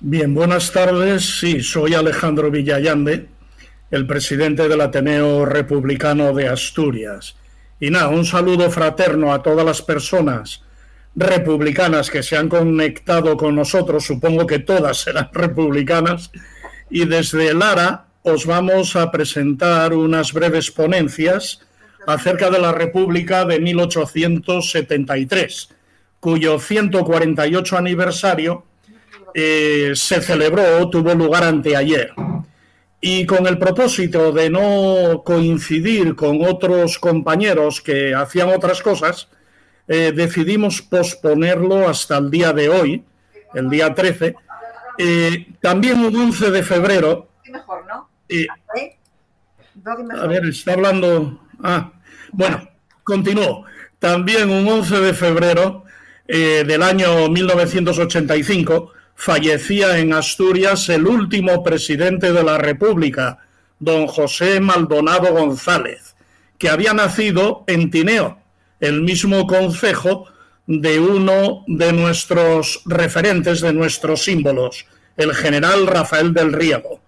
Bien, buenas tardes. Sí, soy Alejandro Villallande, el presidente del Ateneo Republicano de Asturias. Y nada, un saludo fraterno a todas las personas republicanas que se han conectado con nosotros, supongo que todas serán republicanas, y desde Lara os vamos a presentar unas breves ponencias acerca de la República de 1873, cuyo 148 aniversario se celebró, tuvo lugar anteayer. Y con el propósito de no coincidir con otros compañeros que hacían otras cosas, decidimos posponerlo hasta el día de hoy, el día 13. También un 11 de febrero. Mejor, ¿no? A ver, está hablando. Bueno, continúo. También un 11 de febrero del año 1985 fallecía en Asturias el último presidente de la República, don José Maldonado González, que había nacido en Tineo, el mismo concejo de uno de nuestros referentes, de nuestros símbolos, el general Rafael del Riego.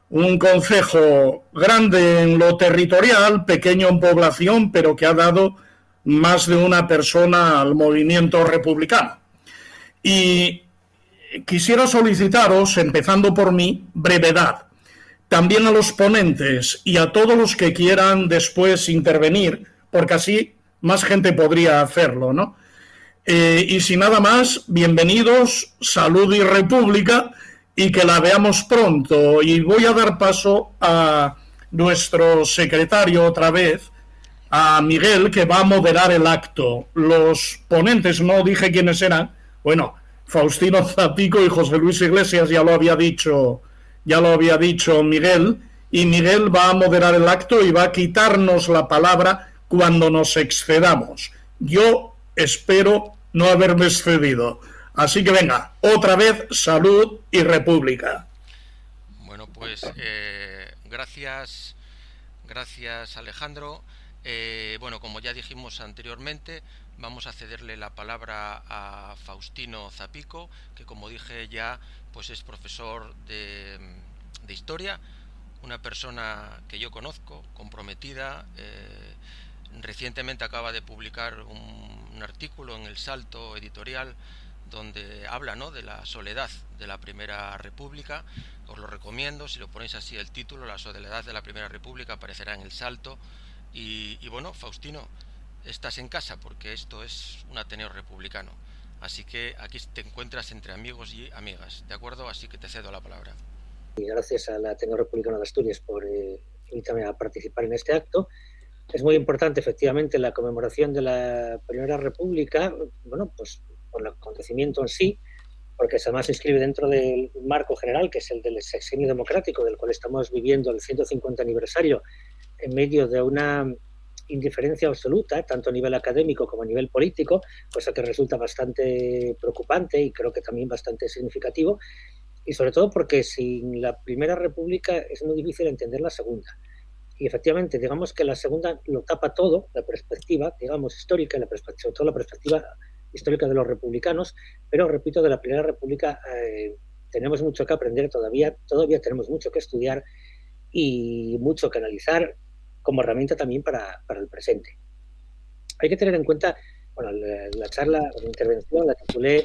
Un concejo grande en lo territorial, pequeño en población, pero que ha dado más de una persona al movimiento republicano. Y quisiera solicitaros, empezando por mí, brevedad. También a los ponentes y a todos los que quieran después intervenir, porque así más gente podría hacerlo, ¿no? Y sin nada más, bienvenidos, salud y república, y que la veamos pronto. Y voy a dar paso a nuestro secretario otra vez, a Miguel, que va a moderar el acto. Los ponentes, no dije quiénes eran, bueno, Faustino Zapico y José Luis Iglesias, ya lo había dicho Miguel, y Miguel va a moderar el acto y va a quitarnos la palabra cuando nos excedamos. Yo espero no haberme excedido. Así que venga, otra vez, salud y república. Bueno, pues gracias Alejandro. Bueno, como ya dijimos anteriormente, vamos a cederle la palabra a Faustino Zapico, que como dije ya, pues es profesor de historia, una persona que yo conozco, comprometida. Recientemente acaba de publicar un artículo en El Salto editorial donde habla, ¿no?, de la soledad de la Primera República. Os lo recomiendo, si lo ponéis así el título, La soledad de la Primera República, aparecerá en El Salto. Y bueno, Faustino, estás en casa porque esto es un Ateneo republicano, así que aquí te encuentras entre amigos y amigas, ¿de acuerdo? Así que te cedo la palabra. Y gracias al Ateneo Republicano de Asturias por invitarme a participar en este acto. Es muy importante, efectivamente, la conmemoración de la Primera República, bueno, pues por el acontecimiento en sí, porque además se inscribe dentro del marco general, que es el del sexenio democrático, del cual estamos viviendo el 150 aniversario, en medio de una indiferencia absoluta, tanto a nivel académico como a nivel político, cosa que resulta bastante preocupante y creo que también bastante significativo, y sobre todo porque sin la Primera República es muy difícil entender la Segunda. Y efectivamente, digamos que la Segunda lo tapa todo, la perspectiva, digamos, histórica, sobre todo la perspectiva histórica de los republicanos, pero repito, de la Primera República tenemos mucho que aprender todavía tenemos mucho que estudiar y mucho que analizar como herramienta también para el presente. Hay que tener en cuenta, bueno, la charla, la intervención la titulé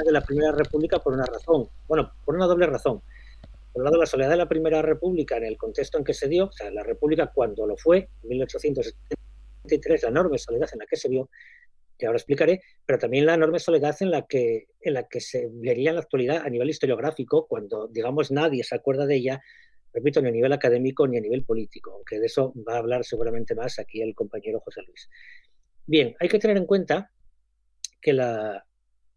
de la Primera República por una razón, bueno, por una doble razón. Por un lado, la soledad de la Primera República en el contexto en que se dio, o sea, la República cuando lo fue, en 1873, la enorme soledad en la que se vio, que ahora explicaré, pero también la enorme soledad en la que se vería en la actualidad a nivel historiográfico, cuando, digamos, nadie se acuerda de ella, repito, ni a nivel académico ni a nivel político, aunque de eso va a hablar seguramente más aquí el compañero José Luis. Bien, hay que tener en cuenta que la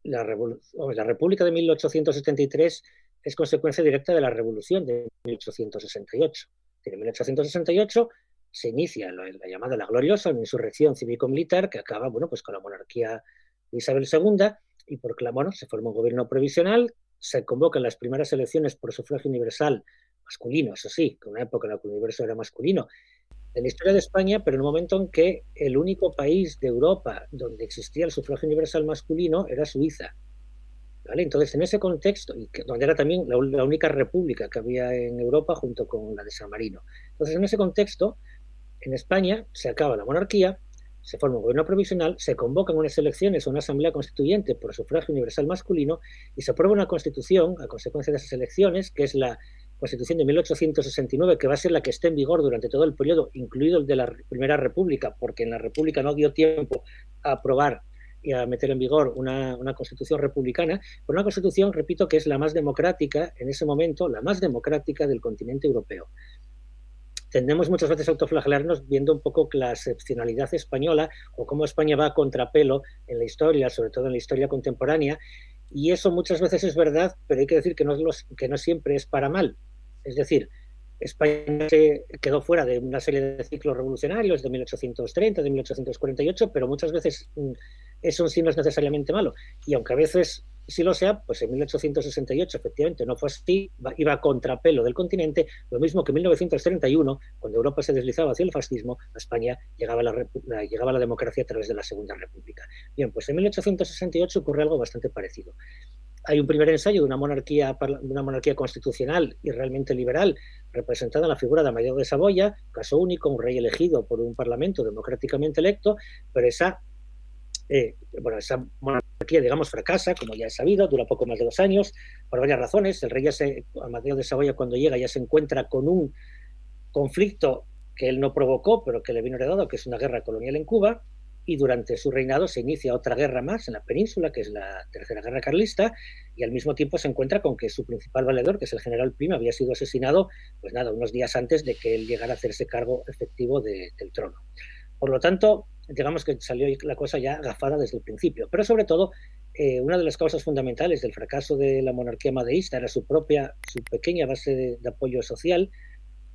República de 1873 es consecuencia directa de la Revolución de 1868. En 1868 se inicia la llamada La Gloriosa, una insurrección cívico-militar que acaba, bueno, pues con la monarquía de Isabel II y se forma un gobierno provisional, se convocan las primeras elecciones por sufragio universal masculino, eso sí, con una época en la que el universo era masculino, en la historia de España, pero en un momento en que el único país de Europa donde existía el sufragio universal masculino era Suiza. ¿vale? Entonces, en ese contexto, donde era también la única república que había en Europa junto con la de San Marino. Entonces, en ese contexto, en España se acaba la monarquía, se forma un gobierno provisional, se convocan unas elecciones o una asamblea constituyente por sufragio universal masculino y se aprueba una constitución a consecuencia de esas elecciones, que es la Constitución de 1869, que va a ser la que esté en vigor durante todo el periodo, incluido el de la Primera República, porque en la República no dio tiempo a aprobar y a meter en vigor una constitución republicana, pero una constitución, repito, que es la más democrática en ese momento, la más democrática del continente europeo. Tendemos muchas veces a autoflagelarnos viendo un poco la excepcionalidad española o cómo España va a contrapelo en la historia, sobre todo en la historia contemporánea, y eso muchas veces es verdad, pero hay que decir que no siempre es para mal. Es decir, España se quedó fuera de una serie de ciclos revolucionarios de 1830, de 1848, pero muchas veces eso en sí no es necesariamente malo. Y aunque a veces sí lo sea, pues en 1868 efectivamente no fue así, iba a contrapelo del continente, lo mismo que en 1931, cuando Europa se deslizaba hacia el fascismo, a España llegaba la democracia a través de la Segunda República. Bien, pues en 1868 ocurre algo bastante parecido. Hay un primer ensayo de una monarquía constitucional y realmente liberal, representada en la figura de Amadeo de Saboya, caso único, un rey elegido por un parlamento democráticamente electo, pero esa monarquía, digamos, fracasa, como ya es sabido, dura poco más de 2 años, por varias razones. El rey Amadeo de Saboya, cuando llega, ya se encuentra con un conflicto que él no provocó, pero que le vino heredado, que es una guerra colonial en Cuba, y durante su reinado se inicia otra guerra más en la península, que es la Tercera Guerra Carlista, y al mismo tiempo se encuentra con que su principal valedor, que es el general Prim, había sido asesinado, pues nada, unos días antes de que él llegara a hacerse cargo efectivo del trono. Por lo tanto, digamos que salió la cosa ya agafada desde el principio. Pero sobre todo, una de las causas fundamentales del fracaso de la monarquía madeísta era su pequeña base de apoyo social,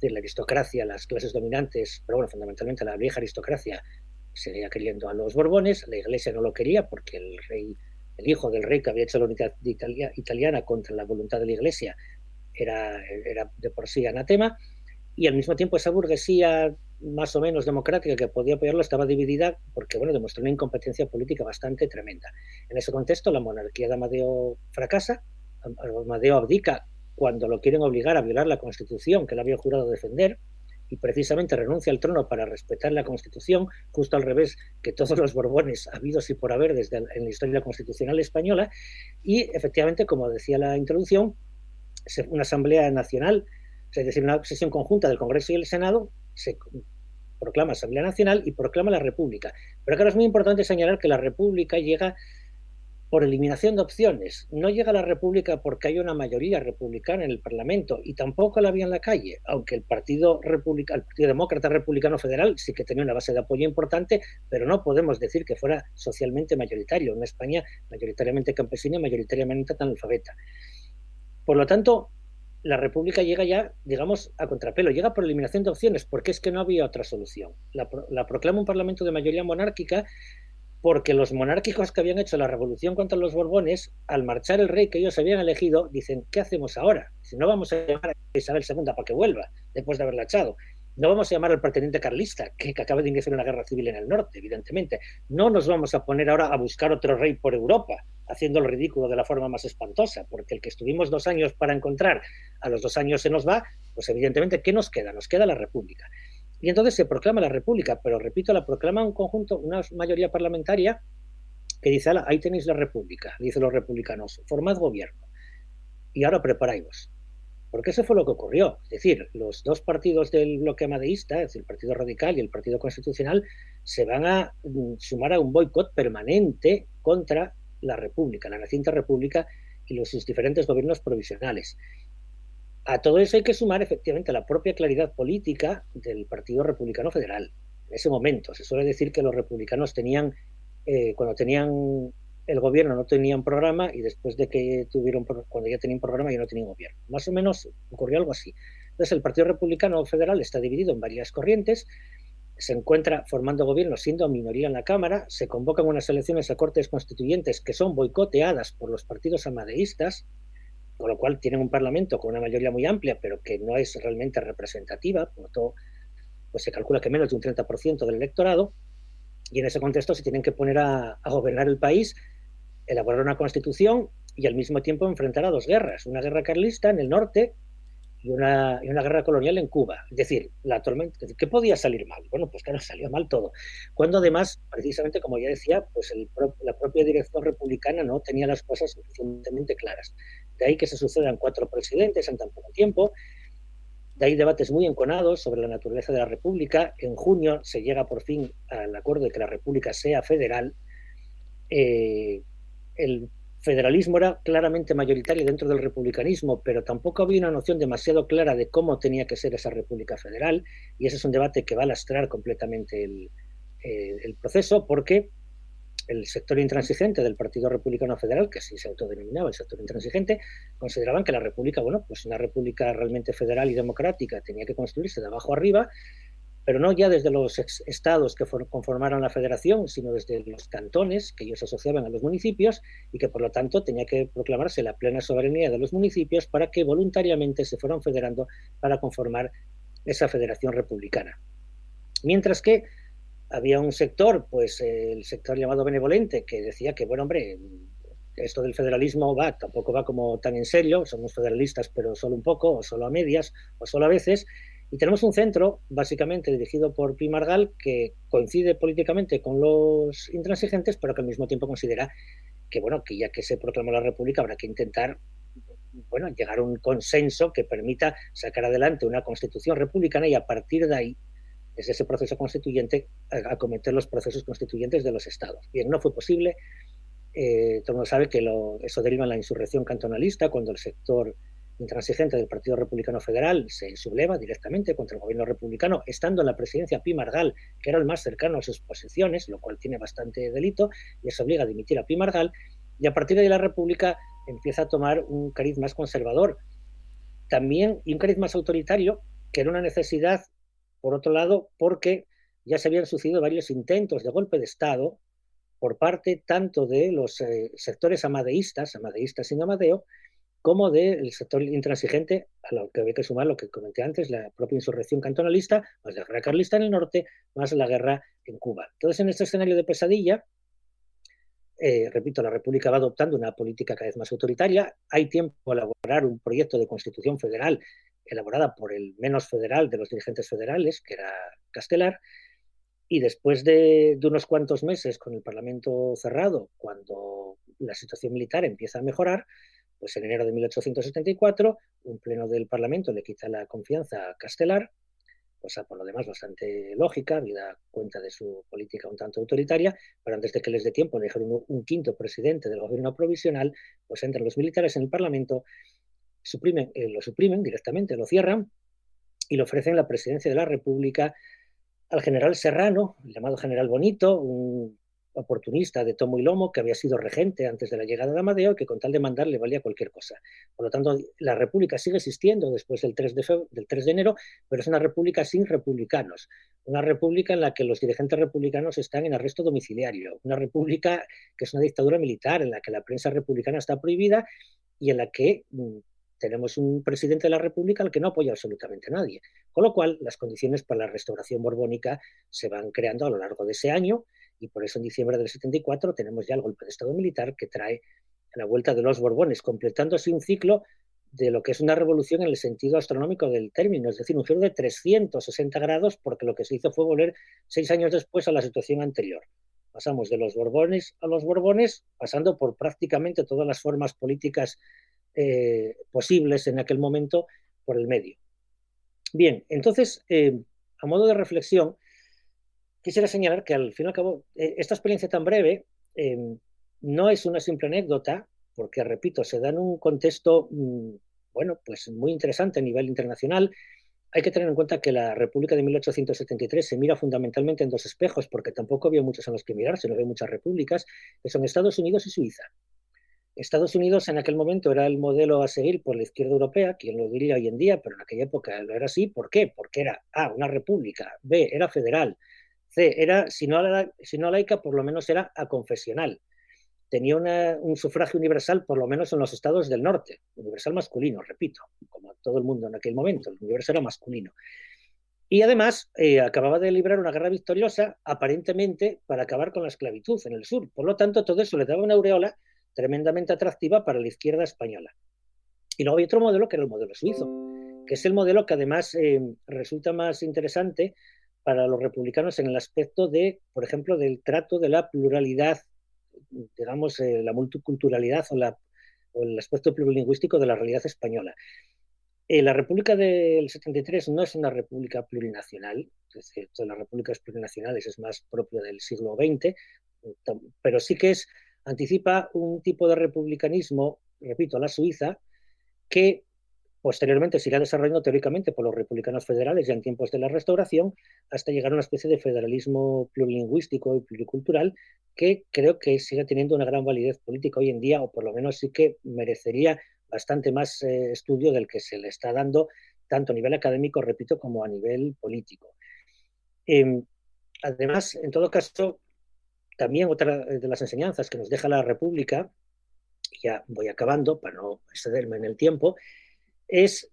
de la aristocracia, las clases dominantes, pero bueno, fundamentalmente la vieja aristocracia seguía queriendo a los Borbones, la Iglesia no lo quería porque el hijo del rey que había hecho la unidad italiana contra la voluntad de la Iglesia era de por sí anatema, y al mismo tiempo esa burguesía más o menos democrática que podía apoyarlo estaba dividida porque, bueno, demostró una incompetencia política bastante tremenda. En ese contexto, la monarquía de Amadeo fracasa, Amadeo abdica cuando lo quieren obligar a violar la Constitución que él había jurado defender, y precisamente renuncia al trono para respetar la Constitución, justo al revés que todos los Borbones habidos y por haber en la historia constitucional española, y efectivamente, como decía la introducción, una asamblea nacional, es decir, una sesión conjunta del Congreso y el Senado, se proclama Asamblea Nacional y proclama la República. Pero claro, es muy importante señalar que la República llega por eliminación de opciones. No llega a la República porque hay una mayoría republicana en el Parlamento, y tampoco la había en la calle, aunque el Partido Demócrata Republicano Federal sí que tenía una base de apoyo importante, pero no podemos decir que fuera socialmente mayoritario. En España, mayoritariamente campesina y mayoritariamente analfabeta. Por lo tanto, la República llega ya, digamos, a contrapelo, llega por eliminación de opciones, porque es que no había otra solución. La proclama un Parlamento de mayoría monárquica porque los monárquicos que habían hecho la revolución contra los Borbones, al marchar el rey que ellos habían elegido, dicen, ¿qué hacemos ahora? Si no vamos a llamar a Isabel II para que vuelva, después de haberla echado. No vamos a llamar al pretendiente carlista, que acaba de iniciar una guerra civil en el norte, evidentemente. No nos vamos a poner ahora a buscar otro rey por Europa, haciendo el ridículo de la forma más espantosa, porque el que estuvimos 2 años para encontrar, a los 2 años se nos va, pues evidentemente, ¿qué nos queda? Nos queda la República. Y entonces se proclama la República, pero repito, la proclama un conjunto, una mayoría parlamentaria que dice, ahí tenéis la República, dicen los republicanos, formad gobierno y ahora preparáis. Porque eso fue lo que ocurrió. Es decir, los 2 partidos del bloque madeísta, es decir, el Partido Radical y el Partido Constitucional, se van a sumar a un boicot permanente contra la República, la naciente República y sus diferentes gobiernos provisionales. A todo eso hay que sumar efectivamente la propia claridad política del Partido Republicano Federal. En ese momento se suele decir que los republicanos cuando tenían el gobierno no tenían programa, y después de que cuando ya tenían programa ya no tenían gobierno. Más o menos ocurrió algo así. Entonces el Partido Republicano Federal está dividido en varias corrientes, se encuentra formando gobierno siendo minoría en la Cámara, se convocan unas elecciones a Cortes Constituyentes que son boicoteadas por los partidos amadeístas, con lo cual tienen un Parlamento con una mayoría muy amplia, pero que no es realmente representativa, por lo tanto, pues se calcula que menos de un 30% del electorado, y en ese contexto se tienen que poner a gobernar el país, elaborar una constitución y al mismo tiempo enfrentar a dos guerras, una guerra carlista en el norte y una guerra colonial en Cuba. Es decir, la tormenta, ¿qué podía salir mal? Bueno, pues claro, salió mal todo. Cuando además, precisamente como ya decía, pues la propia dirección republicana no tenía las cosas suficientemente claras. De ahí que se sucedan 4 presidentes en tan poco tiempo. De ahí debates muy enconados sobre la naturaleza de la República. En junio se llega por fin al acuerdo de que la República sea federal. El federalismo era claramente mayoritario dentro del republicanismo, pero tampoco había una noción demasiado clara de cómo tenía que ser esa República federal, y ese es un debate que va a lastrar completamente el proceso, porque el sector intransigente del Partido Republicano Federal, que así se autodenominaba el sector intransigente, consideraban que la República, bueno, pues una República realmente federal y democrática tenía que construirse de abajo arriba, pero no ya desde los estados que conformaron la federación, sino desde los cantones que ellos asociaban a los municipios, y que por lo tanto tenía que proclamarse la plena soberanía de los municipios para que voluntariamente se fueran federando para conformar esa federación republicana. Mientras que había un sector, pues el sector llamado benevolente, que decía que, bueno, hombre, esto del federalismo tampoco va como tan en serio, somos federalistas pero solo un poco, o solo a medias, o solo a veces. Y tenemos un centro, básicamente dirigido por Pi Margall, que coincide políticamente con los intransigentes, pero que al mismo tiempo considera que, bueno, que ya que se proclamó la República habrá que intentar, bueno, llegar a un consenso que permita sacar adelante una constitución republicana y a partir de ahí, desde ese proceso constituyente, acometer los procesos constituyentes de los estados. Bien, no fue posible. Todo el mundo sabe que eso deriva en la insurrección cantonalista, cuando el sector intransigente del Partido Republicano Federal se subleva directamente contra el gobierno republicano, estando en la presidencia Pi Margall, que era el más cercano a sus posiciones, lo cual tiene bastante delito, y eso obliga a dimitir a Pi Margall, y a partir de ahí la República empieza a tomar un cariz más conservador, también, y un cariz más autoritario, que era una necesidad, por otro lado, porque ya se habían sucedido varios intentos de golpe de Estado por parte tanto de los sectores amadeístas sin Amadeo, como del sector intransigente, a lo que había que sumar lo que comenté antes, la propia insurrección cantonalista, más la guerra carlista en el norte, más la guerra en Cuba. Entonces, en este escenario de pesadilla, repito, la República va adoptando una política cada vez más autoritaria. Hay tiempo a elaborar un proyecto de constitución federal elaborada por el menos federal de los dirigentes federales, que era Castelar, y después de unos cuantos meses con el Parlamento cerrado, cuando la situación militar empieza a mejorar, pues en enero de 1874, un pleno del Parlamento le quita la confianza a Castelar, cosa por lo demás bastante lógica, habida cuenta de su política un tanto autoritaria, pero antes de que les dé tiempo de elegir un quinto presidente del gobierno provisional, pues entran los militares en el Parlamento, lo suprimen directamente, lo cierran y le ofrecen la presidencia de la República al general Serrano, el llamado general Bonito, un oportunista de tomo y lomo que había sido regente antes de la llegada de Amadeo y que con tal de mandar le valía cualquier cosa. Por lo tanto, la República sigue existiendo después del 3 de enero, pero es una república sin republicanos, una república en la que los dirigentes republicanos están en arresto domiciliario, una república que es una dictadura militar, en la que la prensa republicana está prohibida y en la que tenemos un presidente de la República al que no apoya absolutamente nadie. Con lo cual, las condiciones para la restauración borbónica se van creando a lo largo de ese año, y por eso en diciembre del 74 tenemos ya el golpe de Estado militar que trae la vuelta de los Borbones, completando así un ciclo de lo que es una revolución en el sentido astronómico del término, es decir, un giro de 360 grados, porque lo que se hizo fue volver 6 años después a la situación anterior. Pasamos de los Borbones a los Borbones, pasando por prácticamente todas las formas políticas posibles en aquel momento por el medio. Bien, entonces, a modo de reflexión, quisiera señalar que al fin y al cabo, esta experiencia tan breve no es una simple anécdota, porque, repito, se da en un contexto, bueno, pues muy interesante a nivel internacional. Hay que tener en cuenta que la República de 1873 se mira fundamentalmente en dos espejos, porque tampoco había muchos en los que mirarse, no había muchas repúblicas, que son Estados Unidos y Suiza. Estados Unidos en aquel momento era el modelo a seguir por la izquierda europea, quien lo diría hoy en día, pero en aquella época lo era así. ¿Por qué? Porque era A, una república, B, era federal, C, era, si no laica, por lo menos era aconfesional. Tenía un sufragio universal, por lo menos en los estados del norte, universal masculino, repito, como todo el mundo en aquel momento, el universo era masculino. Y además acababa de librar una guerra victoriosa, aparentemente para acabar con la esclavitud en el sur. Por lo tanto, todo eso le daba una aureola tremendamente atractiva para la izquierda española. Y luego hay otro modelo que era el modelo suizo, que es el modelo que además resulta más interesante para los republicanos en el aspecto de, por ejemplo, del trato de la pluralidad, digamos, la multiculturalidad o el aspecto plurilingüístico de la realidad española. La República del 73 no es una república plurinacional, es decir, todas las repúblicas plurinacionales es más propio del siglo XX, pero sí que anticipa un tipo de republicanismo, repito, la Suiza, que posteriormente se irá desarrollando teóricamente por los republicanos federales ya en tiempos de la Restauración, hasta llegar a una especie de federalismo plurilingüístico y pluricultural que creo que sigue teniendo una gran validez política hoy en día, o por lo menos sí que merecería bastante más estudio del que se le está dando, tanto a nivel académico, repito, como a nivel político. Además, en todo caso, también otra de las enseñanzas que nos deja la República, ya voy acabando para no excederme en el tiempo, es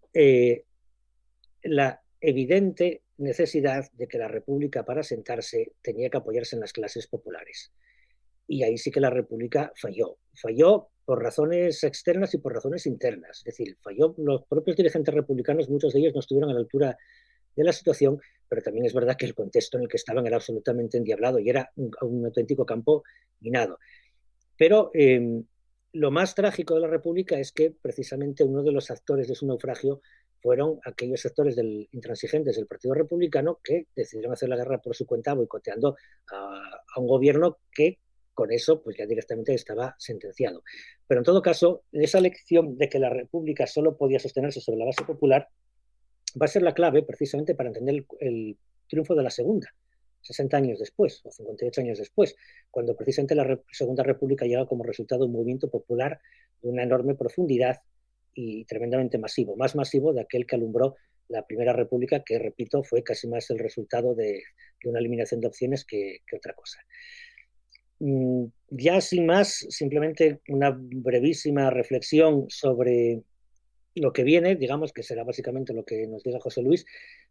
la evidente necesidad de que la República, para asentarse, tenía que apoyarse en las clases populares. Y ahí sí que la República falló. Falló por razones externas y por razones internas. Es decir, falló los propios dirigentes republicanos, muchos de ellos no estuvieron a la altura de la situación, pero también es verdad que el contexto en el que estaban era absolutamente endiablado y era un auténtico campo minado. Pero lo más trágico de la República es que precisamente uno de los actores de su naufragio fueron aquellos sectores intransigentes del Partido Republicano que decidieron hacer la guerra por su cuenta, boicoteando a un gobierno que con eso pues ya directamente estaba sentenciado. Pero en todo caso, esa lección de que la República solo podía sostenerse sobre la base popular va a ser la clave precisamente para entender el triunfo de la Segunda, 60 años después, o 58 años después, cuando precisamente la Segunda República llega como resultado de un movimiento popular de una enorme profundidad y tremendamente masivo, más masivo de aquel que alumbró la Primera República, que, repito, fue casi más el resultado de una eliminación de opciones que otra cosa. Ya sin más, simplemente una brevísima reflexión sobre lo que viene, digamos que será básicamente lo que nos diga José Luis,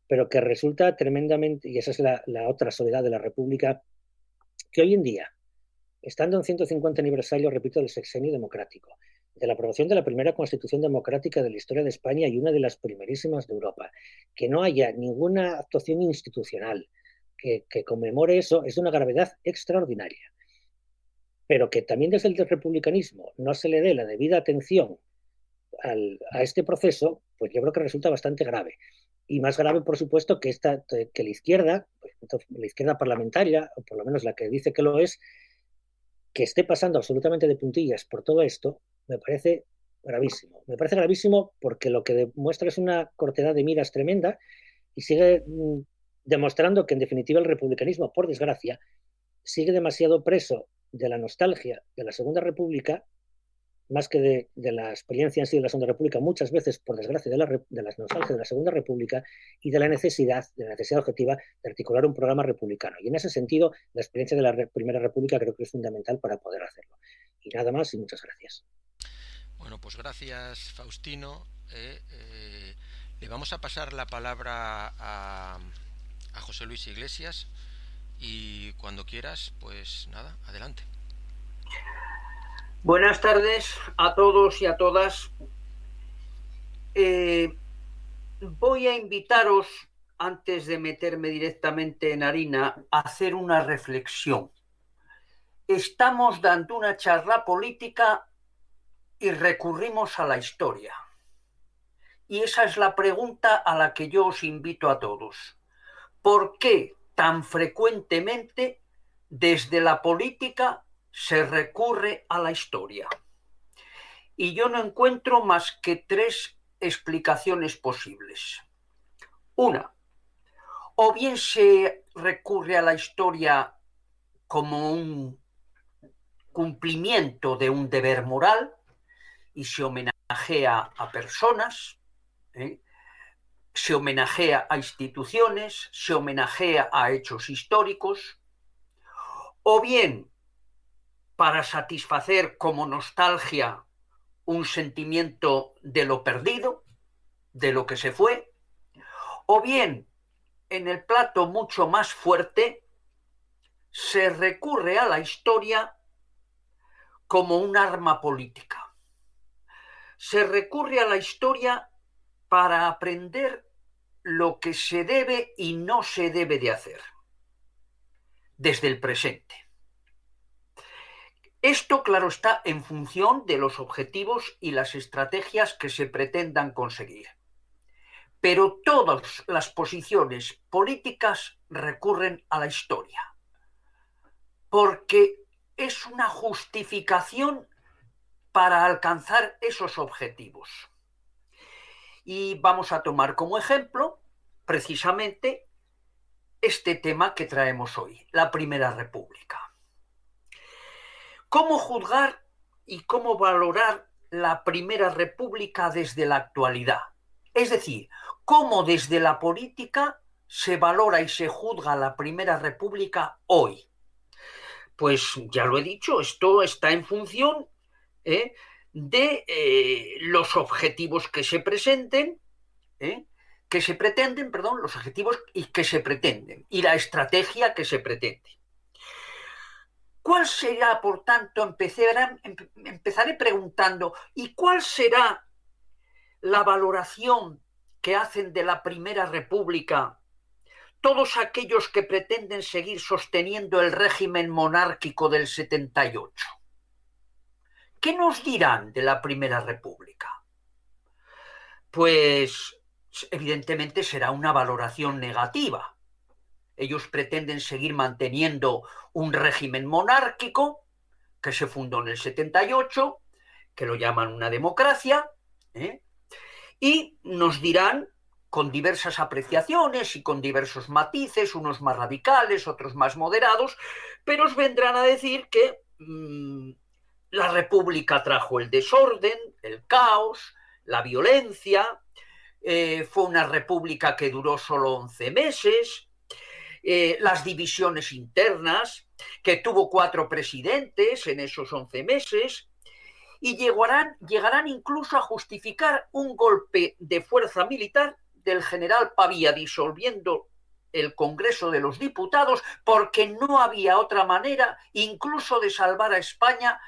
pero que resulta tremendamente, y esa es la otra soledad de la República, que hoy en día, estando en 150 aniversario, repito, del sexenio democrático, de la aprobación de la primera constitución democrática de la historia de España y una de las primerísimas de Europa, que no haya ninguna actuación institucional que conmemore eso, es de una gravedad extraordinaria. Pero que también desde el republicanismo no se le dé la debida atención a este proceso, pues yo creo que resulta bastante grave. Y más grave, por supuesto, que la izquierda, la izquierda parlamentaria, o por lo menos la que dice que lo es, que esté pasando absolutamente de puntillas por todo esto, me parece gravísimo. Me parece gravísimo porque lo que demuestra es una cortedad de miras tremenda y sigue demostrando que, en definitiva, el republicanismo, por desgracia, sigue demasiado preso de la nostalgia de la Segunda República, más que de la experiencia en sí de la Segunda República, muchas veces, por desgracia, de la nostalgia de la Segunda República y de la necesidad objetiva de articular un programa republicano. Y en ese sentido, la experiencia de la Primera República creo que es fundamental para poder hacerlo. Y nada más y muchas gracias. Bueno, pues gracias, Faustino. Le vamos a pasar la palabra a José Luis Iglesias y cuando quieras, pues nada, adelante. Buenas tardes a todos y a todas. Voy a invitaros, antes de meterme directamente en harina, a hacer una reflexión. Estamos dando una charla política y recurrimos a la historia. Y esa es la pregunta a la que yo os invito a todos. ¿Por qué tan frecuentemente desde la política se recurre a la historia? Y yo no encuentro más que tres explicaciones posibles. Una, o bien se recurre a la historia como un cumplimiento de un deber moral y se homenajea a personas, se homenajea a instituciones, se homenajea a hechos históricos, o bien para satisfacer como nostalgia un sentimiento de lo perdido, de lo que se fue, o bien en el plato mucho más fuerte se recurre a la historia como un arma política. Se recurre a la historia para aprender lo que se debe y no se debe de hacer desde el presente. Esto, claro está, en función de los objetivos y las estrategias que se pretendan conseguir. Pero todas las posiciones políticas recurren a la historia, porque es una justificación para alcanzar esos objetivos. Y vamos a tomar como ejemplo precisamente este tema que traemos hoy, la Primera República. ¿Cómo juzgar y cómo valorar la Primera República desde la actualidad? Es decir, cómo desde la política se valora y se juzga la Primera República hoy. Pues ya lo he dicho, esto está en función de los objetivos que se presenten, los objetivos que se pretenden y la estrategia que se pretende. ¿Cuál será, por tanto, empezaré preguntando, ¿y cuál será la valoración que hacen de la Primera República todos aquellos que pretenden seguir sosteniendo el régimen monárquico del 78? ¿Qué nos dirán de la Primera República? Pues evidentemente será una valoración negativa. Ellos pretenden seguir manteniendo un régimen monárquico que se fundó en el 78, que lo llaman una democracia, y nos dirán con diversas apreciaciones y con diversos matices, unos más radicales, otros más moderados, pero os vendrán a decir que la República trajo el desorden, el caos, la violencia, fue una república que duró solo 11 meses, las divisiones internas, que tuvo 4 presidentes en esos 11 meses, y llegarán incluso a justificar un golpe de fuerza militar del general Pavía disolviendo el Congreso de los Diputados, porque no había otra manera incluso de salvar a España,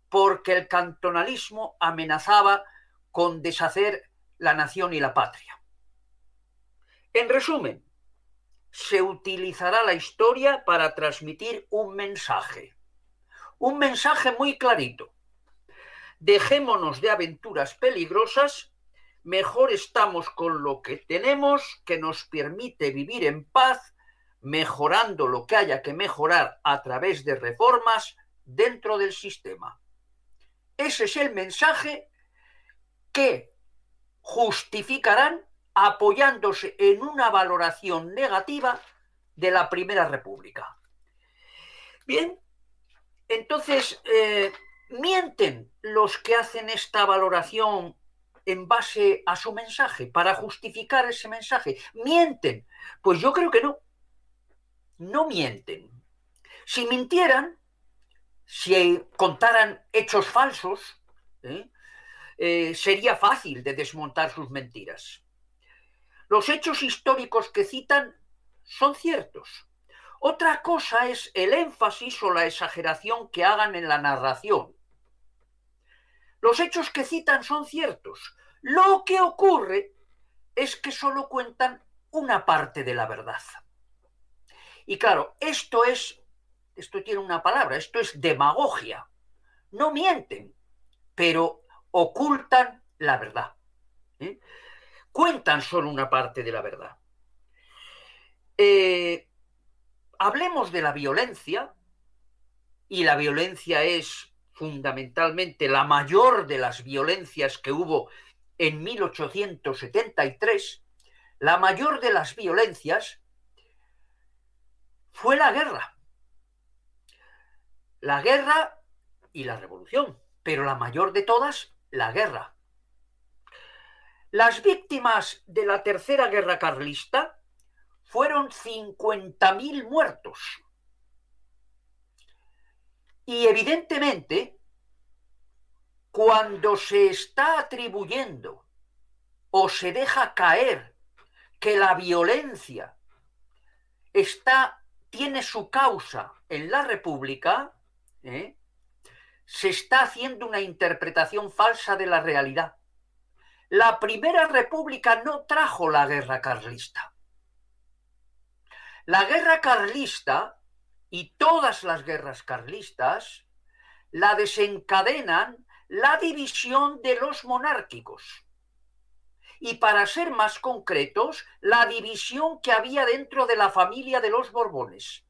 porque el cantonalismo amenazaba con deshacer la nación y la patria. En resumen, se utilizará la historia para transmitir un mensaje muy clarito. Dejémonos de aventuras peligrosas, mejor estamos con lo que tenemos, que nos permite vivir en paz, mejorando lo que haya que mejorar a través de reformas dentro del sistema. Ese es el mensaje que justificarán apoyándose en una valoración negativa de la Primera República. Bien, entonces, ¿mienten los que hacen esta valoración en base a su mensaje, para justificar ese mensaje? ¿Mienten? Pues yo creo que no. No mienten. Si mintieran, si contaran hechos falsos, sería fácil de desmontar sus mentiras. Los hechos históricos que citan son ciertos. Otra cosa es el énfasis o la exageración que hagan en la narración. Los hechos que citan son ciertos. Lo que ocurre es que solo cuentan una parte de la verdad. Y claro, esto tiene una palabra, esto es demagogia. No mienten, pero ocultan la verdad. Cuentan solo una parte de la verdad. Hablemos de la violencia, y la violencia es fundamentalmente la mayor de las violencias que hubo en 1873. La mayor de las violencias fue la guerra. La guerra y la revolución, pero la mayor de todas, la guerra. Las víctimas de la Tercera Guerra Carlista fueron 50.000 muertos. Y evidentemente, cuando se está atribuyendo o se deja caer que la violencia tiene su causa en la República, se está haciendo una interpretación falsa de la realidad. La Primera República no trajo la guerra carlista. La guerra carlista y todas las guerras carlistas la desencadenan la división de los monárquicos. Y para ser más concretos, la división que había dentro de la familia de los Borbones.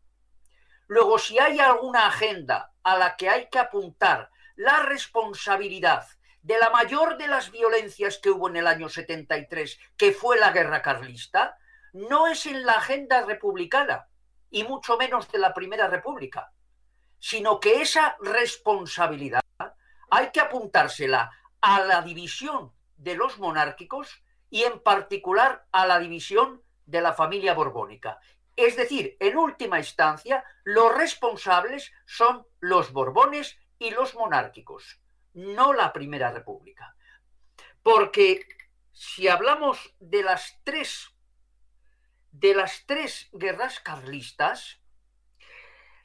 Luego, si hay alguna agenda a la que hay que apuntar la responsabilidad de la mayor de las violencias que hubo en el año 73, que fue la guerra carlista, no es en la agenda republicana, y mucho menos de la Primera República, sino que esa responsabilidad hay que apuntársela a la división de los monárquicos y en particular a la división de la familia borbónica. Es decir, en última instancia, los responsables son los Borbones y los monárquicos, no la Primera República. Porque si hablamos de las tres guerras carlistas,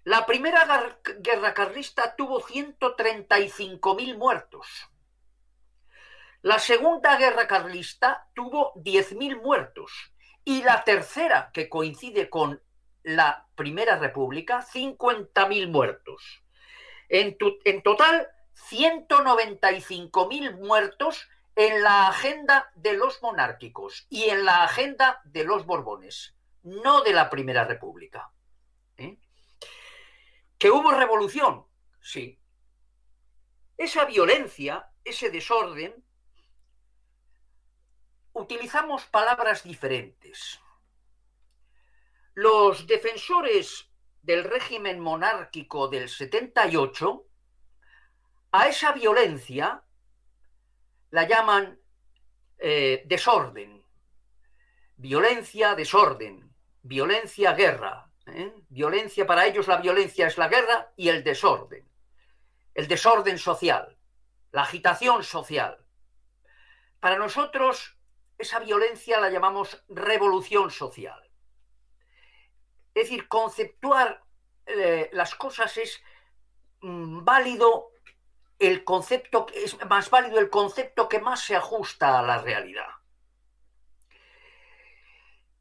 la primera guerra carlista tuvo 135.000 muertos. La segunda guerra carlista tuvo 10.000 muertos. Y la tercera, que coincide con la Primera República, 50.000 muertos. En total, 195.000 muertos en la agenda de los monárquicos y en la agenda de los Borbones, no de la Primera República. ¿Que hubo revolución? Sí. Esa violencia, ese desorden, utilizamos palabras diferentes. Los defensores del régimen monárquico del 78 a esa violencia la llaman desorden. Violencia, desorden. Violencia, guerra. Violencia, para ellos la violencia es la guerra y el desorden. El desorden social. La agitación social. Para nosotros esa violencia la llamamos revolución social. Es decir, conceptuar las cosas es válido el concepto, es más válido el concepto que más se ajusta a la realidad.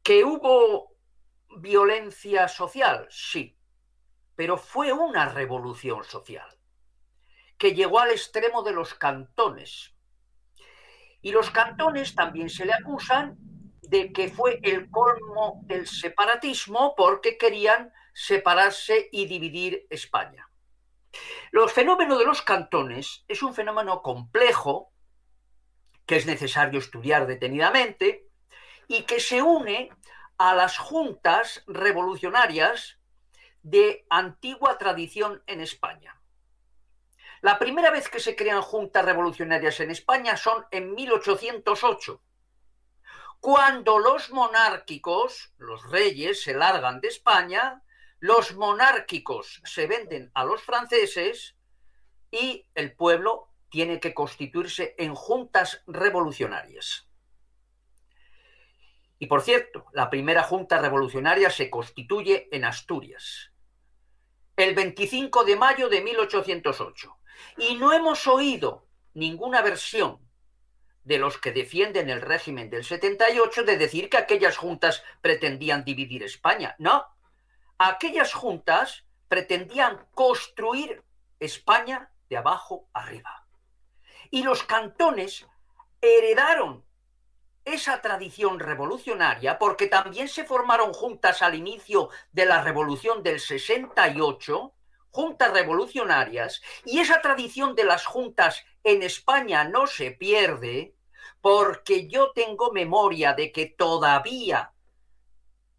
¿Que hubo violencia social? Sí, pero fue una revolución social que llegó al extremo de los cantones. Y los cantones también se le acusan de que fue el colmo del separatismo porque querían separarse y dividir España. El fenómeno de los cantones es un fenómeno complejo que es necesario estudiar detenidamente y que se une a las juntas revolucionarias de antigua tradición en España. La primera vez que se crean juntas revolucionarias en España son en 1808, cuando los monárquicos, los reyes, se largan de España, los monárquicos se venden a los franceses y el pueblo tiene que constituirse en juntas revolucionarias. Y por cierto, la primera junta revolucionaria se constituye en Asturias, el 25 de mayo de 1808. Y no hemos oído ninguna versión de los que defienden el régimen del 78 de decir que aquellas juntas pretendían dividir España. No, aquellas juntas pretendían construir España de abajo arriba. Y los cantones heredaron esa tradición revolucionaria porque también se formaron juntas al inicio de la revolución del 68, juntas revolucionarias, y esa tradición de las juntas en España no se pierde porque yo tengo memoria de que todavía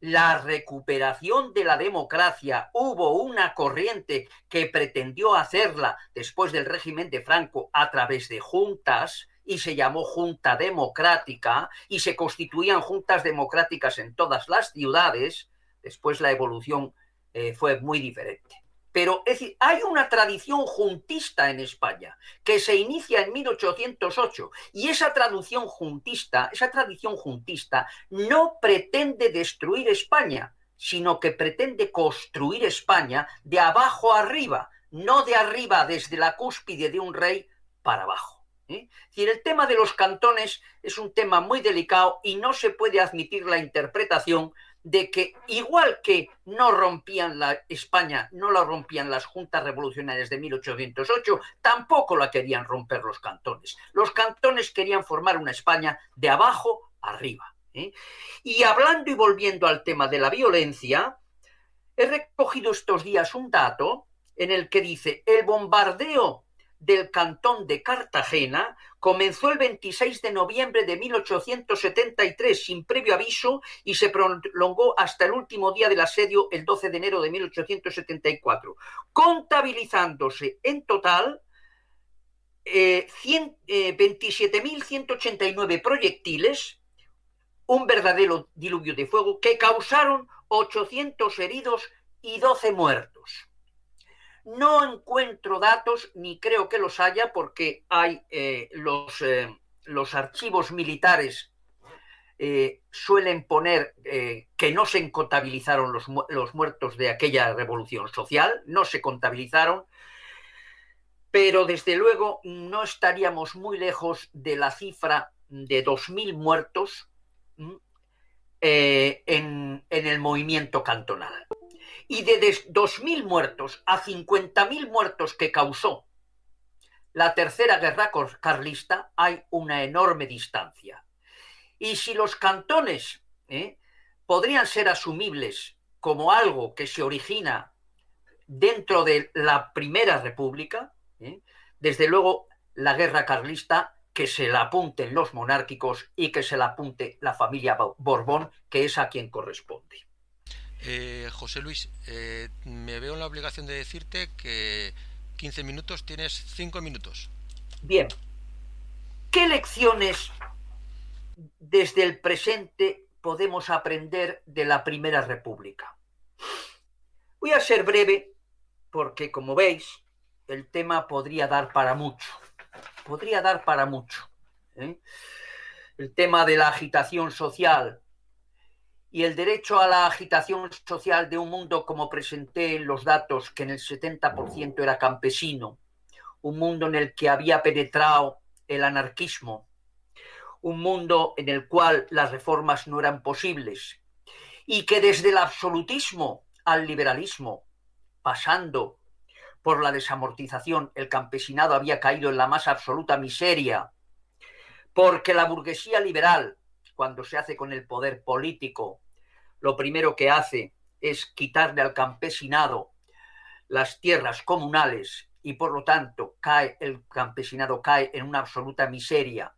la recuperación de la democracia hubo una corriente que pretendió hacerla después del régimen de Franco a través de juntas y se llamó Junta Democrática y se constituían juntas democráticas en todas las ciudades. Después la evolución fue muy diferente. Pero es decir, hay una tradición juntista en España que se inicia en 1808 y esa tradición juntista no pretende destruir España, sino que pretende construir España de abajo arriba, no de arriba desde la cúspide de un rey para abajo. Es decir, el tema de los cantones es un tema muy delicado y no se puede admitir la interpretación de que igual que no rompían España, no la rompían las juntas revolucionarias de 1808, tampoco la querían romper los cantones. Los cantones querían formar una España de abajo arriba. Y hablando y volviendo al tema de la violencia, he recogido estos días un dato en el que dice: el bombardeo del cantón de Cartagena comenzó el 26 de noviembre de 1873 sin previo aviso y se prolongó hasta el último día del asedio, el 12 de enero de 1874, contabilizándose en total 27.189 proyectiles, un verdadero diluvio de fuego que causaron 800 heridos y 12 muertos. No encuentro datos, ni creo que los haya, porque hay los archivos militares suelen poner que no se contabilizaron los muertos de aquella revolución social, no se contabilizaron, pero desde luego no estaríamos muy lejos de la cifra de 2.000 muertos en el movimiento cantonal. Y de 2.000 muertos a 50.000 muertos que causó la Tercera Guerra Carlista hay una enorme distancia. Y si los cantones podrían ser asumibles como algo que se origina dentro de la Primera República, desde luego la Guerra Carlista, que se la apunten los monárquicos y que se la apunte la familia Borbón, que es a quien corresponde. José Luis, me veo en la obligación de decirte que 15 minutos tienes 5 minutos. Bien. ¿Qué lecciones desde el presente podemos aprender de la Primera República? Voy a ser breve porque, como veis, el tema podría dar para mucho. Podría dar para mucho. El tema de la agitación social y el derecho a la agitación social de un mundo, como presenté en los datos, que en el 70% era campesino, un mundo en el que había penetrado el anarquismo, un mundo en el cual las reformas no eran posibles y que desde el absolutismo al liberalismo, pasando por la desamortización, el campesinado había caído en la más absoluta miseria, porque la burguesía liberal, cuando se hace con el poder político, lo primero que hace es quitarle al campesinado las tierras comunales y por lo tanto el campesinado cae en una absoluta miseria,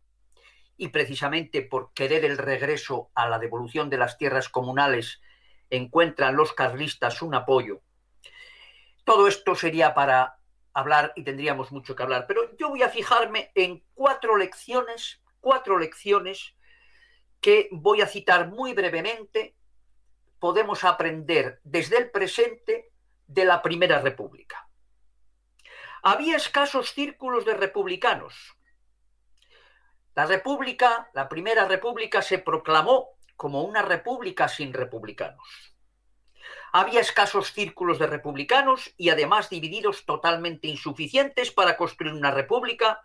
y precisamente por querer el regreso a la devolución de las tierras comunales encuentran los carlistas un apoyo. Todo esto sería para hablar y tendríamos mucho que hablar, pero yo voy a fijarme en cuatro lecciones que voy a citar muy brevemente. Podemos aprender desde el presente de la Primera República. Había escasos círculos de republicanos. La Primera República se proclamó como una república sin republicanos. Había escasos círculos de republicanos y además divididos totalmente insuficientes para construir una república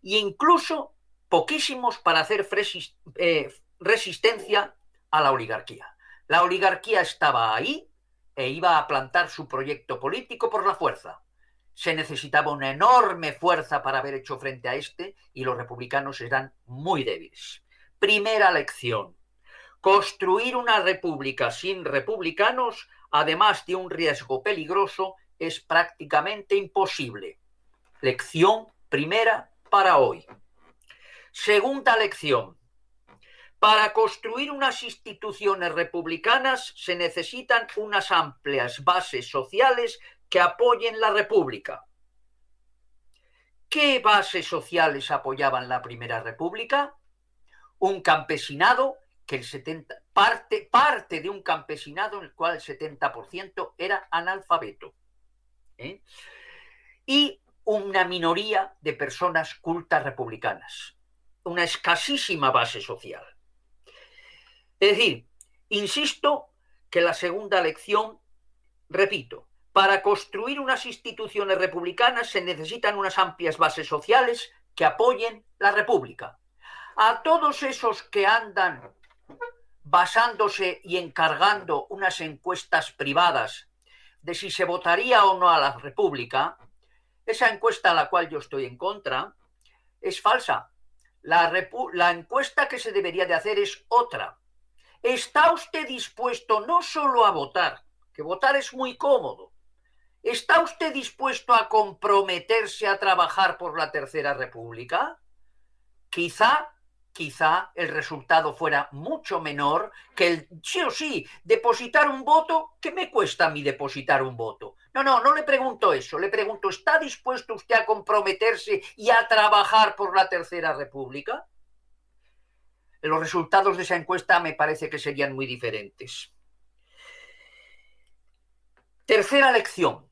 e incluso poquísimos para hacer resistencia a la oligarquía. La oligarquía estaba ahí e iba a plantar su proyecto político por la fuerza. Se necesitaba una enorme fuerza para haber hecho frente a este y los republicanos eran muy débiles. Primera lección: construir una república sin republicanos, además de un riesgo peligroso, es prácticamente imposible. Lección primera para hoy. Segunda lección: para construir unas instituciones republicanas se necesitan unas amplias bases sociales que apoyen la república. ¿Qué bases sociales apoyaban la Primera República? Un campesinado que parte de un campesinado en el cual el 70% era analfabeto. Y una minoría de personas cultas republicanas. Una escasísima base social. Es decir, insisto que la segunda lección, repito, Para construir unas instituciones republicanas se necesitan unas amplias bases sociales que apoyen la República. A todos esos que andan basándose y encargando unas encuestas privadas de si se votaría o no a la República, esa encuesta a la cual yo estoy en contra es falsa. La encuesta que se debería de hacer es otra. ¿Está usted dispuesto no solo a votar, que votar es muy cómodo? ¿Está usted dispuesto a comprometerse a trabajar por la Tercera República? Quizá el resultado fuera mucho menor que el sí o sí depositar un voto. ¿Qué me cuesta a mí depositar un voto? No le pregunto eso, le pregunto, ¿está dispuesto usted a comprometerse y a trabajar por la Tercera República? Los resultados de esa encuesta me parece que serían muy diferentes. Tercera lección.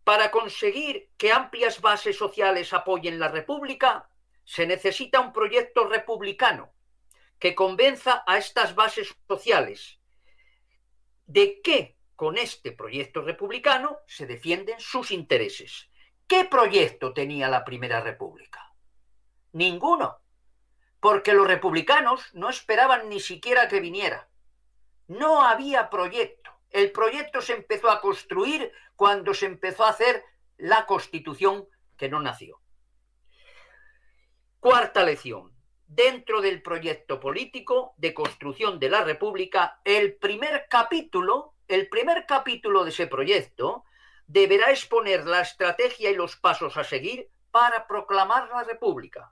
Para conseguir que amplias bases sociales apoyen la República, se necesita un proyecto republicano que convenza a estas bases sociales de que con este proyecto republicano se defienden sus intereses. ¿Qué proyecto tenía la Primera República? Ninguno, porque los republicanos no esperaban ni siquiera que viniera. No había proyecto. El proyecto se empezó a construir cuando se empezó a hacer la Constitución, que no nació. Cuarta lección. Dentro del proyecto político de construcción de la República, el primer capítulo de ese proyecto deberá exponer la estrategia y los pasos a seguir para proclamar la República.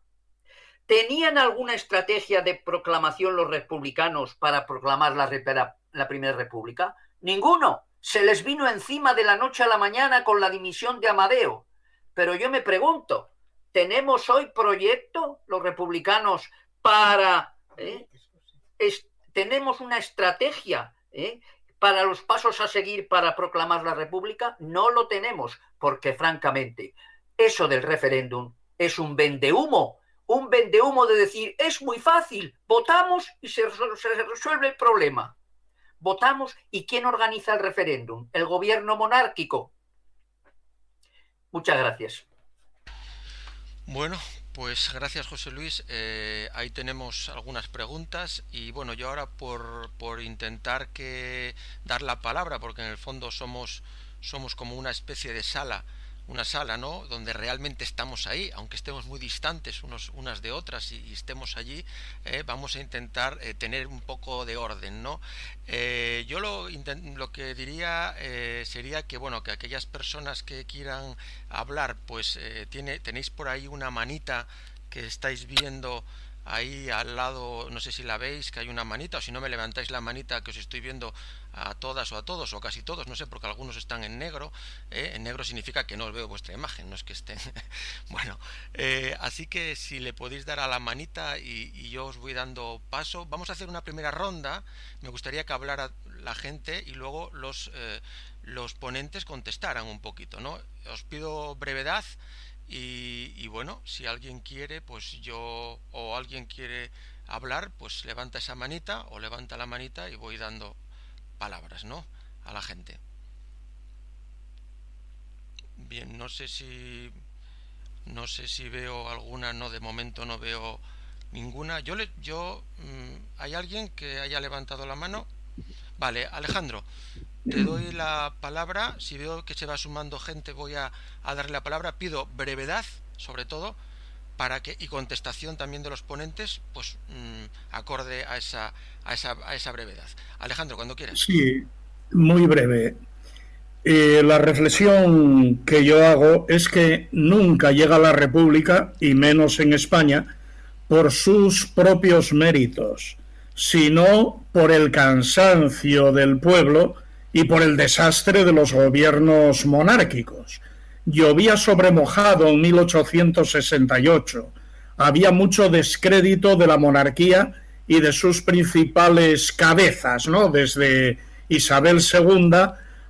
¿Tenían alguna estrategia de proclamación los republicanos para proclamar la Primera República? Ninguno. Se les vino encima de la noche a la mañana con la dimisión de Amadeo. Pero yo me pregunto, ¿tenemos hoy proyecto los republicanos para... ¿tenemos una estrategia para los pasos a seguir para proclamar la República? No lo tenemos, porque francamente eso del referéndum es un vendehumo de decir, es muy fácil, votamos y se resuelve el problema. Votamos y ¿quién organiza el referéndum? El gobierno monárquico. Muchas gracias. Bueno, pues gracias, José Luis. Ahí tenemos algunas preguntas y bueno, yo ahora por intentar dar la palabra, porque en el fondo somos como una especie de una sala, ¿no? Donde realmente estamos ahí, aunque estemos muy distantes unas de otras y estemos allí, vamos a intentar tener un poco de orden, ¿no? Yo lo que diría sería que, bueno, que aquellas personas que quieran hablar, pues tenéis por ahí una manita que estáis viendo ahí al lado, no sé si la veis, que hay una manita, o si no me levantáis la manita, que os estoy viendo a todas o a todos, o casi todos, no sé, porque algunos están en negro. En negro significa que no os veo vuestra imagen, no es que estén. Bueno, así que si le podéis dar a la manita y yo os voy dando paso. Vamos a hacer una primera ronda. Me gustaría que hablara la gente y luego los ponentes contestaran un poquito, ¿no? Os pido brevedad. Y bueno, si alguien quiere, pues o alguien quiere hablar, pues levanta esa manita o levanta la manita y voy dando palabras, ¿no? A la gente. Bien, no sé si veo alguna. No, de momento no veo ninguna. ¿Hay alguien que haya levantado la mano? Vale, Alejandro, te doy la palabra. Si veo que se va sumando gente, voy a darle la palabra. Pido brevedad, sobre todo, y contestación también de los ponentes, pues acorde a esa brevedad. Alejandro, cuando quieras. Sí, muy breve. La reflexión que yo hago es que nunca llega la República, y menos en España, por sus propios méritos, sino por el cansancio del pueblo y por el desastre de los gobiernos monárquicos. Llovía sobre mojado en 1868. Había mucho descrédito de la monarquía y de sus principales cabezas, ¿no? Desde Isabel II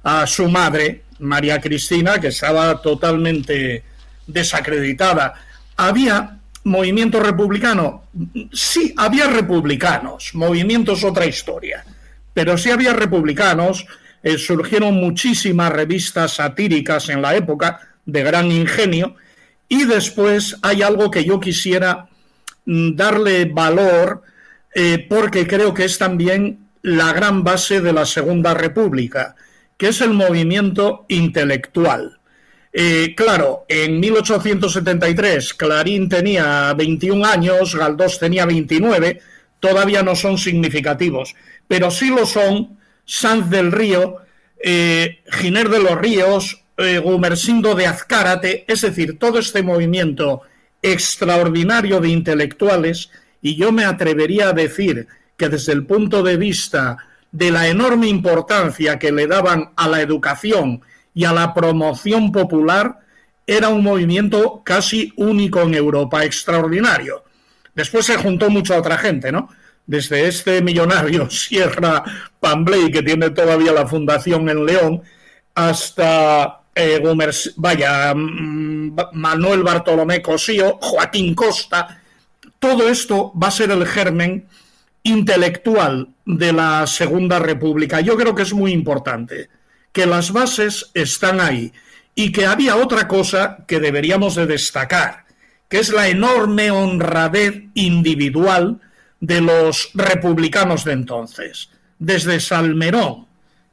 a su madre, María Cristina, que estaba totalmente desacreditada. ¿Había movimiento republicano? Sí, había republicanos. Movimiento es otra historia. Pero sí había republicanos surgieron muchísimas revistas satíricas en la época de gran ingenio, y después hay algo que yo quisiera darle valor, porque creo que es también la gran base de la Segunda República, que es el movimiento intelectual. Claro, en 1873 Clarín tenía 21 años, Galdós tenía 29, todavía no son significativos, pero sí lo son Sanz del Río, Giner de los Ríos, Gumersindo de Azcárate, es decir, todo este movimiento extraordinario de intelectuales, y yo me atrevería a decir que desde el punto de vista de la enorme importancia que le daban a la educación y a la promoción popular, era un movimiento casi único en Europa, extraordinario. Después se juntó mucha otra gente, ¿no? Desde este millonario Sierra Pambley, que tiene todavía la fundación en León, hasta Manuel Bartolomé Cosío, Joaquín Costa. Todo esto va a ser el germen intelectual de la Segunda República. Yo creo que es muy importante, que las bases están ahí, y que había otra cosa que deberíamos de destacar, que es la enorme honradez individual de los republicanos de entonces. Desde Salmerón,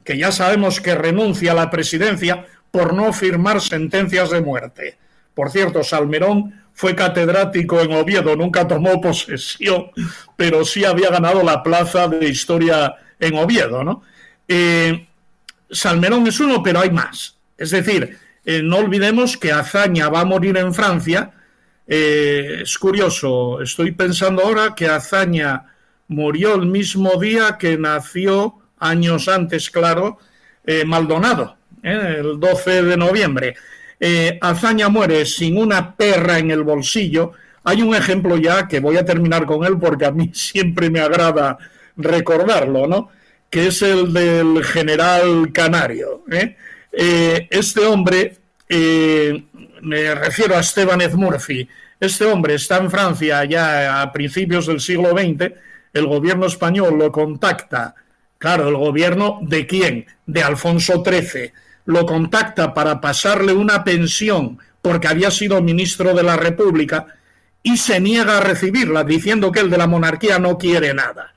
que ya sabemos que renuncia a la presidencia por no firmar sentencias de muerte. Por cierto, Salmerón fue catedrático en Oviedo, nunca tomó posesión, pero sí había ganado la plaza de historia en Oviedo, ¿no? Salmerón es uno, pero hay más. Es decir, no olvidemos que Azaña va a morir en Francia. Es curioso, estoy pensando ahora que Azaña murió el mismo día que nació, años antes, claro, Maldonado, el 12 de noviembre. Azaña muere sin una perra en el bolsillo. Hay un ejemplo ya que voy a terminar con él porque a mí siempre me agrada recordarlo, ¿no? Que es el del general Canario. Este hombre, me refiero a Stephen Murphy, este hombre está en Francia ya a principios del siglo XX, el gobierno español lo contacta, claro, ¿el gobierno de quién? De Alfonso XIII, lo contacta para pasarle una pensión porque había sido ministro de la República y se niega a recibirla, diciendo que el de la monarquía no quiere nada.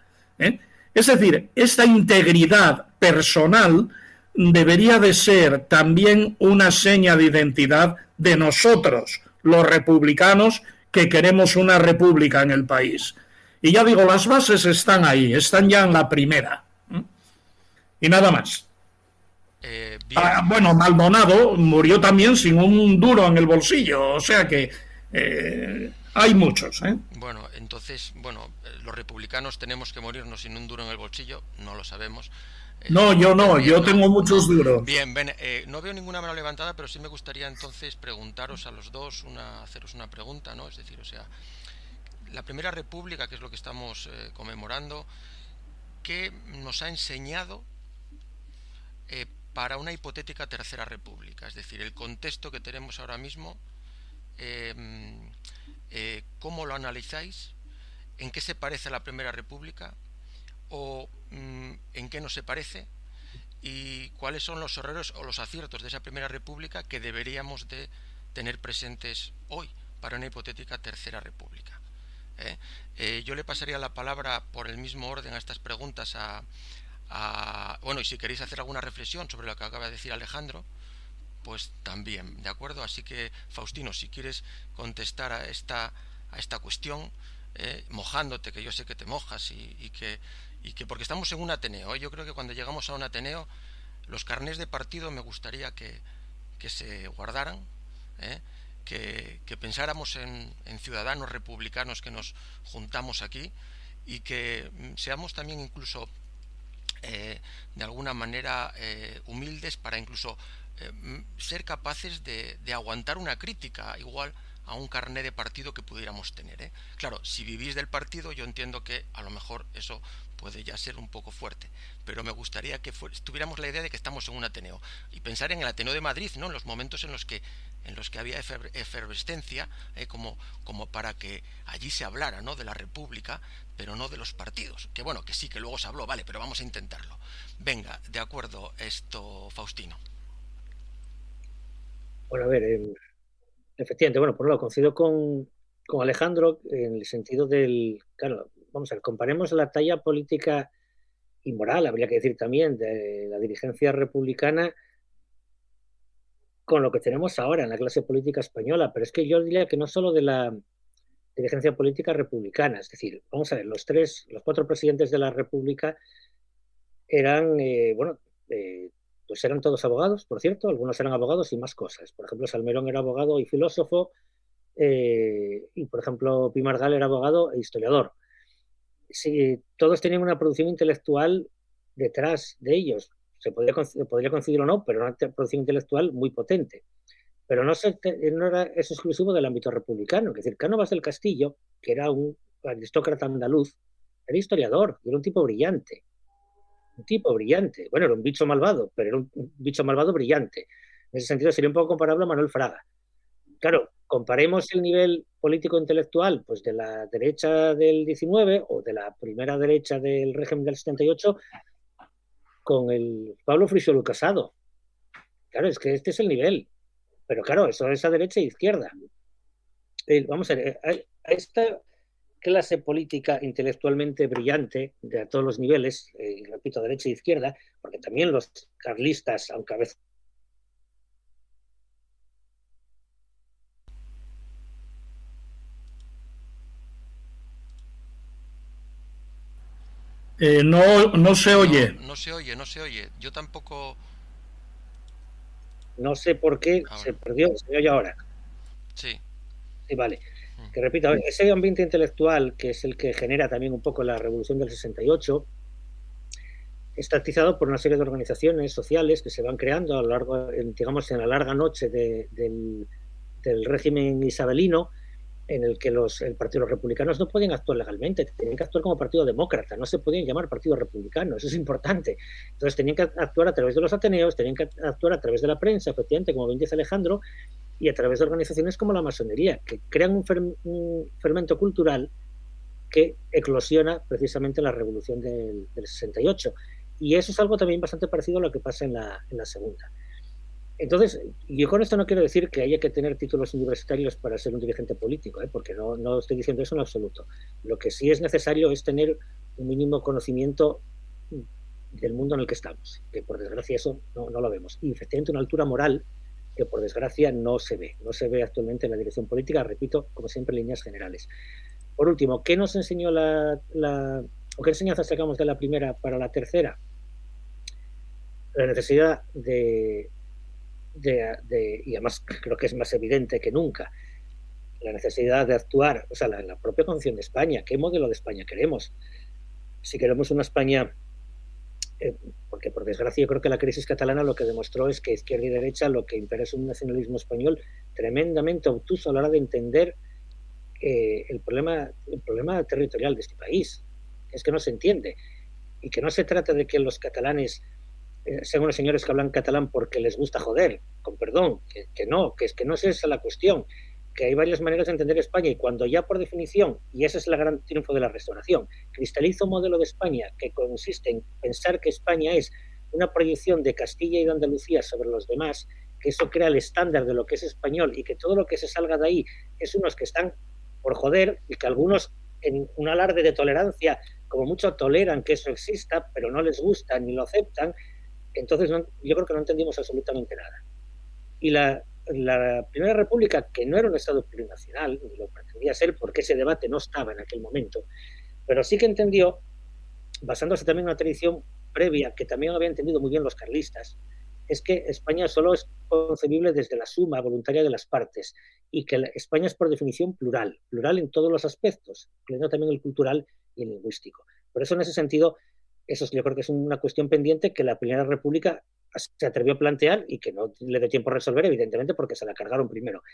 Es decir, esta integridad personal debería de ser también una seña de identidad de nosotros, los republicanos, que queremos una república en el país. Y ya digo, las bases están ahí, están ya en la primera. Y nada más. Bueno, Maldonado murió también sin un duro en el bolsillo, o sea que hay muchos. Bueno, entonces, los republicanos tenemos que morirnos sin un duro en el bolsillo, no lo sabemos. No, yo no, yo tengo muchos duros. Bien, no veo ninguna mano levantada, pero sí me gustaría entonces preguntaros a los dos, haceros una pregunta, ¿no? Es decir, o sea, la Primera República, que es lo que estamos conmemorando, ¿qué nos ha enseñado para una hipotética Tercera República? Es decir, el contexto que tenemos ahora mismo, ¿cómo lo analizáis? ¿En qué se parece a la Primera República? ¿O en qué no se parece? ¿Y cuáles son los errores o los aciertos de esa Primera República que deberíamos de tener presentes hoy para una hipotética Tercera República? Yo le pasaría la palabra por el mismo orden a estas preguntas bueno, y si queréis hacer alguna reflexión sobre lo que acaba de decir Alejandro, pues también, ¿de acuerdo? Así que, Faustino, si quieres contestar a esta cuestión, mojándote, que yo sé que te mojas, y que porque estamos en un Ateneo, yo creo que cuando llegamos a un Ateneo, los carnés de partido me gustaría que se guardaran, que pensáramos en ciudadanos republicanos que nos juntamos aquí, y que seamos también incluso de alguna manera humildes para incluso ser capaces de aguantar una crítica igual a un carné de partido que pudiéramos tener, ¿eh? Claro, si vivís del partido, yo entiendo que a lo mejor eso puede ya ser un poco fuerte, pero me gustaría que tuviéramos la idea de que estamos en un Ateneo y pensar en el Ateneo de Madrid, ¿no? En los momentos en los que había efervescencia, como para que allí se hablara, ¿no? De la República, pero no de los partidos. Que bueno, que sí, que luego se habló, vale, pero vamos a intentarlo. Venga, de acuerdo, Faustino. Bueno, a ver, efectivamente, bueno, por un lado, coincido con Alejandro en el sentido del, claro, vamos a ver, comparemos la talla política y moral, habría que decir también, de la dirigencia republicana con lo que tenemos ahora en la clase política española, pero es que yo diría que no solo de la dirigencia política republicana, es decir, vamos a ver, los 4 presidentes de la República eran, pues eran todos abogados, por cierto, algunos eran abogados y más cosas. Por ejemplo, Salmerón era abogado y filósofo, y por ejemplo, Pi Margall era abogado e historiador. Sí, todos tenían una producción intelectual detrás de ellos. Se podría coincidir o no, pero una producción intelectual muy potente. Pero no era eso exclusivo del ámbito republicano. Es decir, Cánovas del Castillo, que era un aristócrata andaluz, era historiador y era un tipo brillante. Un tipo brillante. Bueno, era un bicho malvado, pero era un bicho malvado brillante. En ese sentido sería un poco comparable a Manuel Fraga. Claro, comparemos el nivel político-intelectual pues de la derecha del 19 o de la primera derecha del régimen del 78 con el Pablo Freixodo Casado. Claro, es que este es el nivel. Pero claro, eso es a derecha e izquierda. Vamos a ver, a esta clase política intelectualmente brillante de a todos los niveles, y repito, derecha e izquierda, porque también los carlistas, aunque a veces No se oye. No se oye, no se oye. Yo tampoco. no sé por qué se perdió, se oye ahora. Sí. Sí, vale. Que repito, ese ambiente intelectual que es el que genera también un poco la revolución del 68, está atizado por una serie de organizaciones sociales que se van creando a lo largo, digamos, en la larga noche del régimen isabelino, en el que los partidos republicanos no podían actuar legalmente, tenían que actuar como partido demócrata, no se podían llamar partido republicano, eso es importante. Entonces tenían que actuar a través de los ateneos, tenían que actuar a través de la prensa, efectivamente, como bien dice Alejandro, y a través de organizaciones como la masonería, que crean un fermento cultural que eclosiona precisamente en la revolución del 68. Y eso es algo también bastante parecido a lo que pasa en la segunda. Entonces, yo con esto no quiero decir que haya que tener títulos universitarios para ser un dirigente político, porque no estoy diciendo eso en absoluto. Lo que sí es necesario es tener un mínimo conocimiento del mundo en el que estamos, que por desgracia eso no lo vemos. Y efectivamente una altura moral que por desgracia no se ve actualmente en la dirección política, repito, como siempre, en líneas generales. Por último, ¿qué nos enseñó o qué enseñanza sacamos de la primera para la tercera? La necesidad y además creo que es más evidente que nunca, la necesidad de actuar, o sea, la propia concepción de España. ¿Qué modelo de España queremos? Si queremos una España, porque por desgracia yo creo que la crisis catalana lo que demostró es que izquierda y derecha lo que impera es un nacionalismo español tremendamente obtuso a la hora de entender el problema territorial de este país. Es que no se entiende. Y que no se trata de que los catalanes sean unos señores que hablan catalán porque les gusta joder, con perdón, que no es esa la cuestión, que hay varias maneras de entender España, y cuando ya por definición, y ese es el gran triunfo de la Restauración, cristaliza un modelo de España que consiste en pensar que España es una proyección de Castilla y de Andalucía sobre los demás, que eso crea el estándar de lo que es español y que todo lo que se salga de ahí es unos que están por joder y que algunos en un alarde de tolerancia como mucho toleran que eso exista, pero no les gusta ni lo aceptan. Entonces yo creo que no entendimos absolutamente nada. Y la Primera República, que no era un Estado plurinacional, ni lo pretendía ser porque ese debate no estaba en aquel momento, pero sí que entendió, basándose también en una tradición previa que también habían entendido muy bien los carlistas, es que España solo es concebible desde la suma voluntaria de las partes y que España es por definición plural en todos los aspectos, incluyendo también el cultural y el lingüístico. Por eso en ese sentido, eso yo creo que es una cuestión pendiente que la Primera República se atrevió a plantear y que no le dio tiempo a resolver, evidentemente, porque se la cargaron primero.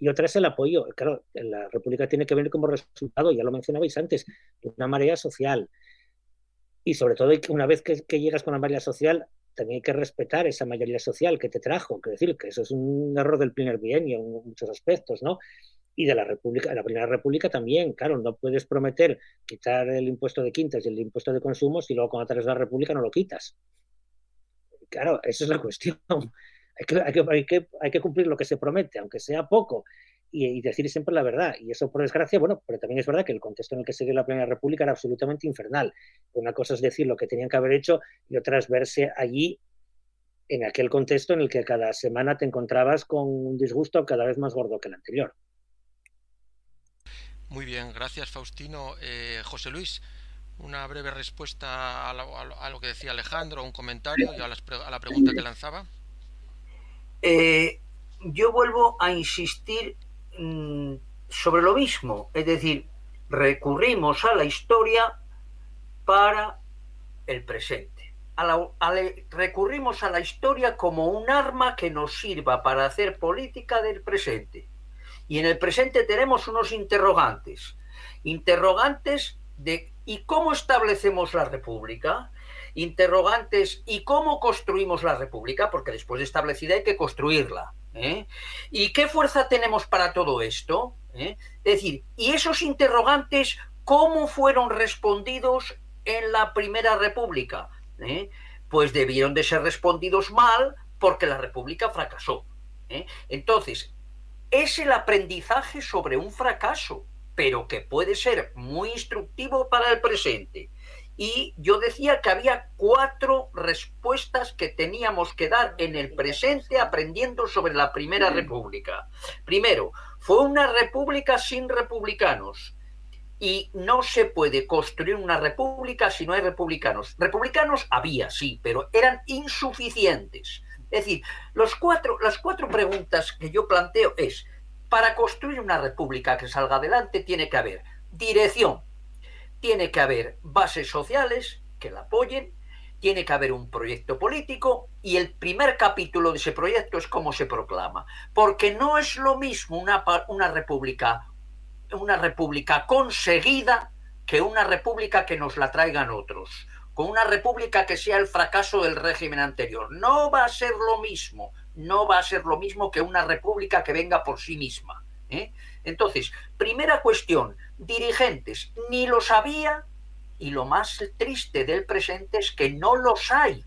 y otra es el apoyo. Claro, la República tiene que venir como resultado, ya lo mencionabais antes, de una marea social. Y sobre todo, una vez que llegas con la mayoría social, también hay que respetar esa mayoría social que te trajo. Quiero decir que eso es un error del primer bienio en muchos aspectos, ¿no? Y de la República, de la Primera República también, claro, no puedes prometer quitar el impuesto de quintas y el impuesto de consumos y luego cuando traes la República no lo quitas. Claro, esa es la cuestión. Hay que cumplir lo que se promete, aunque sea poco, y decir siempre la verdad. Y eso, por desgracia, bueno, pero también es verdad que el contexto en el que se dio la Primera República era absolutamente infernal. Una cosa es decir lo que tenían que haber hecho y otra es verse allí en aquel contexto en el que cada semana te encontrabas con un disgusto cada vez más gordo que el anterior. Muy bien, gracias Faustino. José Luis, una breve respuesta a lo que decía Alejandro, un comentario y a la pregunta que lanzaba. Yo vuelvo a insistir sobre lo mismo, es decir, recurrimos a la historia para el presente. Recurrimos a la historia como un arma que nos sirva para hacer política del presente. Y en el presente tenemos unos interrogantes de ¿y cómo establecemos la República? Interrogantes ¿y cómo construimos la República? Porque después de establecida hay que construirla. ¿Y qué fuerza tenemos para todo esto? Es decir, ¿y esos interrogantes cómo fueron respondidos en la Primera República? Pues debieron de ser respondidos mal porque la República fracasó. Entonces, es el aprendizaje sobre un fracaso, pero que puede ser muy instructivo para el presente. Y yo decía que había 4 respuestas que teníamos que dar en el presente aprendiendo sobre la Primera República. Primero, fue una república sin republicanos. Y no se puede construir una república si no hay republicanos. Republicanos había, sí, pero eran insuficientes. Es decir, las 4 preguntas que yo planteo es, para construir una república que salga adelante tiene que haber dirección, tiene que haber bases sociales que la apoyen, tiene que haber un proyecto político y el primer capítulo de ese proyecto es cómo se proclama. Porque no es lo mismo una república conseguida que una república que nos la traigan otros. Con una república que sea el fracaso del régimen anterior. No va a ser lo mismo que una república que venga por sí misma. Entonces, primera cuestión, dirigentes, ni los había, y lo más triste del presente es que no los hay.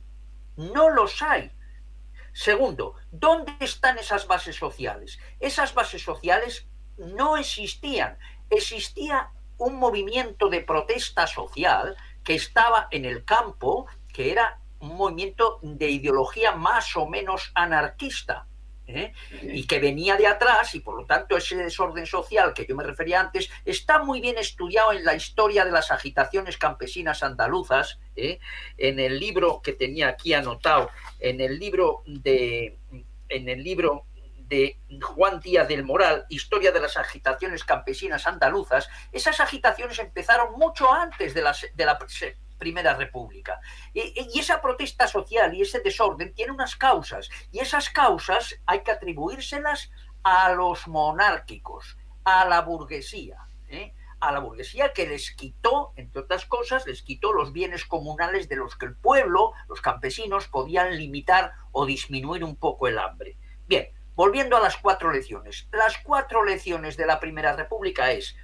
Segundo, ¿dónde están esas bases sociales? Esas bases sociales no existían. Existía un movimiento de protesta social que estaba en el campo, que era un movimiento de ideología más o menos anarquista, y que venía de atrás, y por lo tanto ese desorden social que yo me refería antes está muy bien estudiado en la historia de las agitaciones campesinas andaluzas, en el libro que tenía aquí anotado, en el libro de Juan Díaz del Moral, Historia de las agitaciones campesinas andaluzas. Esas agitaciones empezaron mucho antes de la Primera República. Y esa protesta social y ese desorden tiene unas causas, y esas causas hay que atribuírselas a los monárquicos, a la burguesía, que les quitó, entre otras cosas, les quitó los bienes comunales de los que el pueblo, los campesinos, podían limitar o disminuir un poco el hambre. Bien, volviendo a las 4 lecciones. Las 4 lecciones de la Primera República es,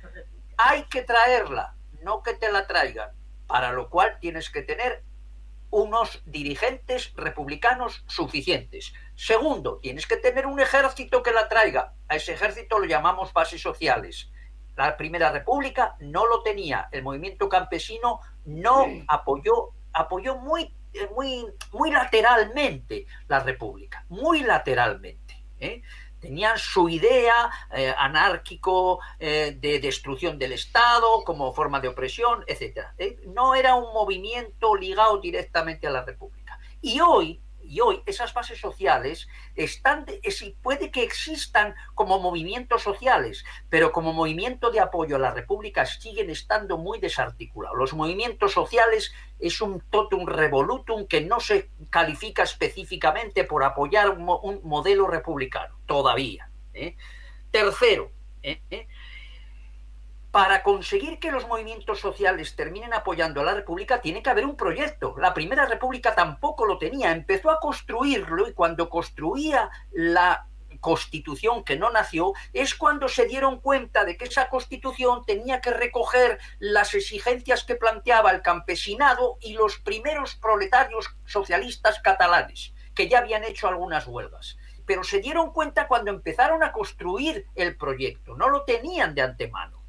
hay que traerla, no que te la traigan, para lo cual tienes que tener unos dirigentes republicanos suficientes. Segundo, tienes que tener un ejército que la traiga. A ese ejército lo llamamos bases sociales. La Primera República no lo tenía. El movimiento campesino no apoyó muy lateralmente la República, muy lateralmente. Tenían su idea anárquico de destrucción del Estado como forma de opresión, etc. No era un movimiento ligado directamente a la República. Y hoy esas bases sociales puede que existan como movimientos sociales, pero como movimiento de apoyo a la República siguen estando muy desarticulados. Los movimientos sociales es un totum revolutum que no se califica específicamente por apoyar un modelo republicano, todavía. Tercero, para conseguir que los movimientos sociales terminen apoyando a la República tiene que haber un proyecto. La Primera República tampoco lo tenía, empezó a construirlo y cuando construía la Constitución que no nació, es cuando se dieron cuenta de que esa Constitución tenía que recoger las exigencias que planteaba el campesinado y los primeros proletarios socialistas catalanes, que ya habían hecho algunas huelgas. Pero se dieron cuenta cuando empezaron a construir el proyecto, no lo tenían de antemano.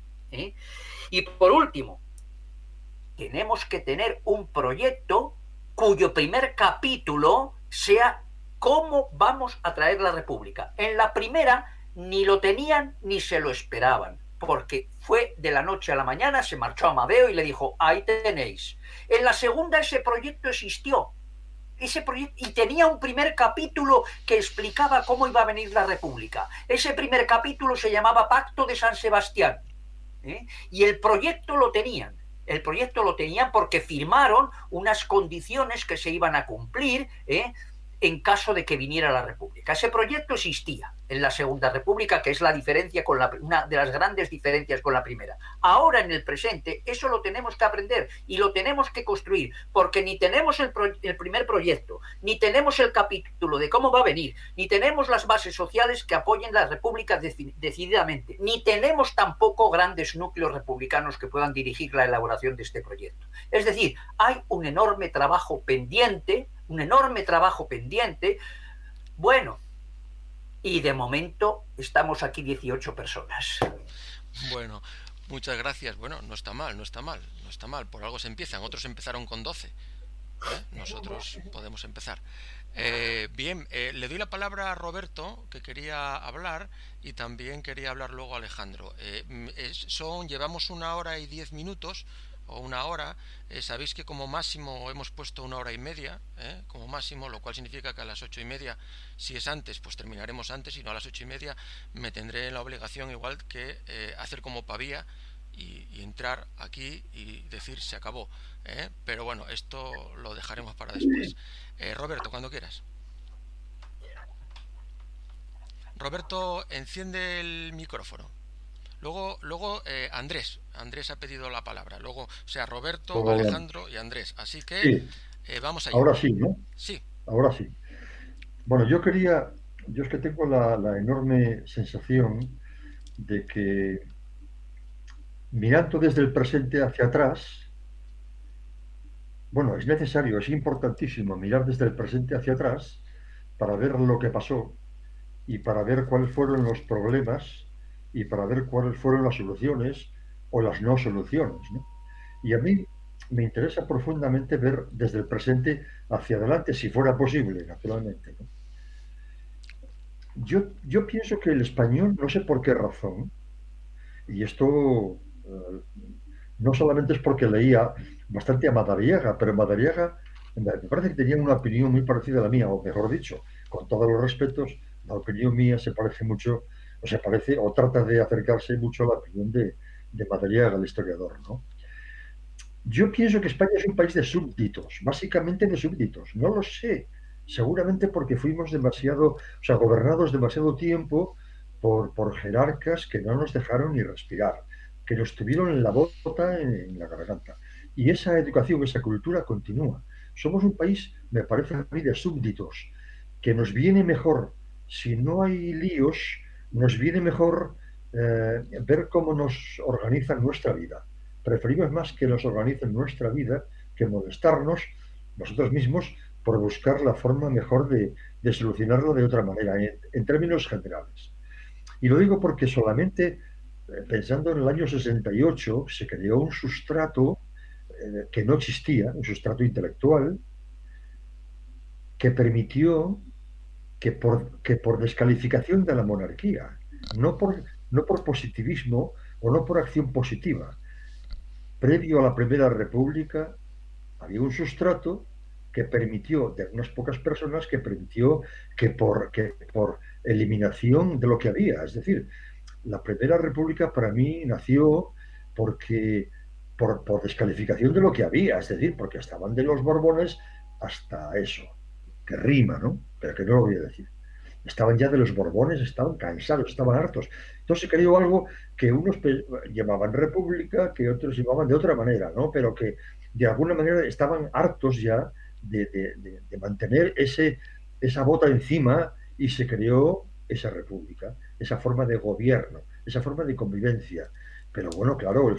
Y por último, tenemos que tener un proyecto cuyo primer capítulo sea cómo vamos a traer la República. En la primera ni lo tenían ni se lo esperaban, porque fue de la noche a la mañana, se marchó a Amadeo y le dijo, ahí tenéis. En la segunda ese proyecto existió, y tenía un primer capítulo que explicaba cómo iba a venir la República. Ese primer capítulo se llamaba Pacto de San Sebastián. Y el proyecto lo tenían. El proyecto lo tenían porque firmaron unas condiciones que se iban a cumplir en caso de que viniera la República. Ese proyecto existía en la Segunda República, que es la diferencia con una de las grandes diferencias con la primera. Ahora, en el presente, eso lo tenemos que aprender y lo tenemos que construir, porque ni tenemos el primer proyecto, ni tenemos el capítulo de cómo va a venir, ni tenemos las bases sociales que apoyen la República decididamente, ni tenemos tampoco grandes núcleos republicanos que puedan dirigir la elaboración de este proyecto. Es decir, hay un enorme trabajo pendiente, bueno, y de momento estamos aquí 18 personas. Bueno, muchas gracias. Bueno, no está mal, por algo se empiezan, otros empezaron con 12. Nosotros podemos empezar. Bien, le doy la palabra a Roberto, que quería hablar, y también quería hablar luego a Alejandro. Llevamos 1 hora y 10 minutos, o 1 hora. Sabéis que como máximo hemos puesto 1 hora y media, como máximo, lo cual significa que a las 8:30, si es antes, pues terminaremos antes, y no a las 8:30 me tendré la obligación, igual que hacer como Pavía y entrar aquí y decir se acabó. Pero bueno, esto lo dejaremos para después. Roberto, cuando quieras. Roberto, enciende el micrófono. Luego Andrés ha pedido la palabra. Luego, o sea, Roberto, Alejandro y Andrés. Así que sí. Vamos allá. Ahora sí, ¿no? Sí. Ahora sí. Bueno, yo es que tengo la enorme sensación de que mirando desde el presente hacia atrás, bueno, es necesario, es importantísimo mirar desde el presente hacia atrás para ver lo que pasó y para ver cuáles fueron los problemas y para ver cuáles fueron las soluciones o las no soluciones, ¿no? Y a mí me interesa profundamente ver desde el presente hacia adelante, si fuera posible, naturalmente, ¿no? Yo pienso que el español, no sé por qué razón, y esto no solamente es porque leía bastante a Madariaga, pero Madariaga me parece que tenía una opinión muy parecida a la mía, o mejor dicho, con todos los respetos, la opinión mía se parece mucho, o trata de acercarse mucho a la opinión de Madariaga, el historiador, ¿no? Yo pienso que España es un país de súbditos, básicamente de súbditos. No lo sé, seguramente porque fuimos gobernados demasiado tiempo por jerarcas que no nos dejaron ni respirar, que nos tuvieron en la bota, en la garganta. Y esa educación, esa cultura continúa. Somos un país, me parece a mí, de súbditos, que nos viene mejor, si no hay líos, nos viene mejor ver cómo nos organizan nuestra vida. Preferimos más que nos organicen nuestra vida que molestarnos nosotros mismos por buscar la forma mejor de solucionarlo de otra manera, en términos generales. Y lo digo porque solamente pensando en el año 68 se creó un sustrato que no existía, un sustrato intelectual, que permitió que por descalificación de la monarquía, no por positivismo o no por acción positiva, previo a la Primera República, había un sustrato que permitió, de unas pocas personas, que permitió que por eliminación de lo que había, es decir, la Primera República para mí nació por descalificación de lo que había, es decir, porque estaban de los Borbones hasta eso, que rima, ¿no? Pero que no lo voy a decir. estaban ya de los Borbones, estaban cansados, estaban hartos. Entonces se creó algo que unos llamaban república, que otros llamaban de otra manera, ¿no? Pero que de alguna manera estaban hartos ya de mantener esa bota encima y se creó esa república, esa forma de gobierno, esa forma de convivencia. Pero bueno, claro,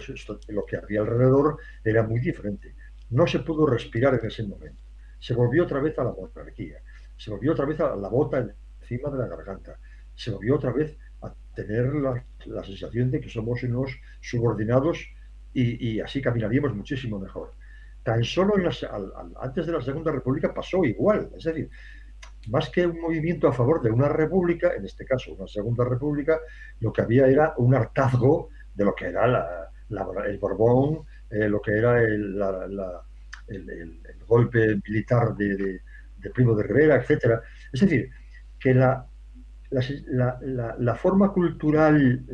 lo que había alrededor era muy diferente. No se pudo respirar en ese momento. Se volvió otra vez a la monarquía, se volvió otra vez a la bota encima de la garganta, se volvió otra vez a tener la sensación de que somos unos subordinados y así caminaríamos muchísimo mejor. Tan solo antes de la Segunda República pasó igual, es decir, más que un movimiento a favor de una república, en este caso una Segunda República, lo que había era un hartazgo de lo que era el Borbón, lo que era el golpe militar de Primo de Rivera, etcétera. Es decir, que la forma cultural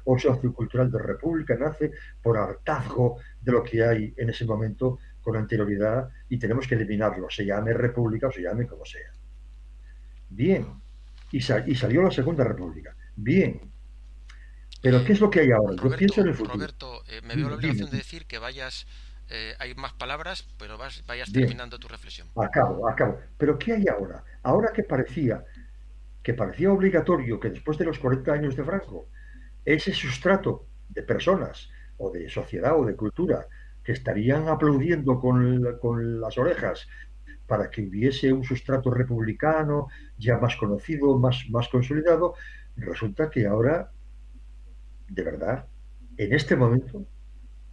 o sociocultural de república nace por hartazgo de lo que hay en ese momento con anterioridad y tenemos que eliminarlo, se llame república o se llame como sea. Bien, y salió la Segunda República. Bien. Pero ¿qué es lo que hay ahora? Roberto, yo pienso en el futuro. Roberto, me veo la obligación de decir que vayas, hay más palabras, pero vayas Bien. terminando tu reflexión. Acabo. Pero ¿qué hay ahora? Ahora que parecía obligatorio que después de los 40 años de Franco, ese sustrato de personas o de sociedad o de cultura que estarían aplaudiendo con las orejas para que hubiese un sustrato republicano ya más conocido, más consolidado, resulta que ahora, de verdad, en este momento,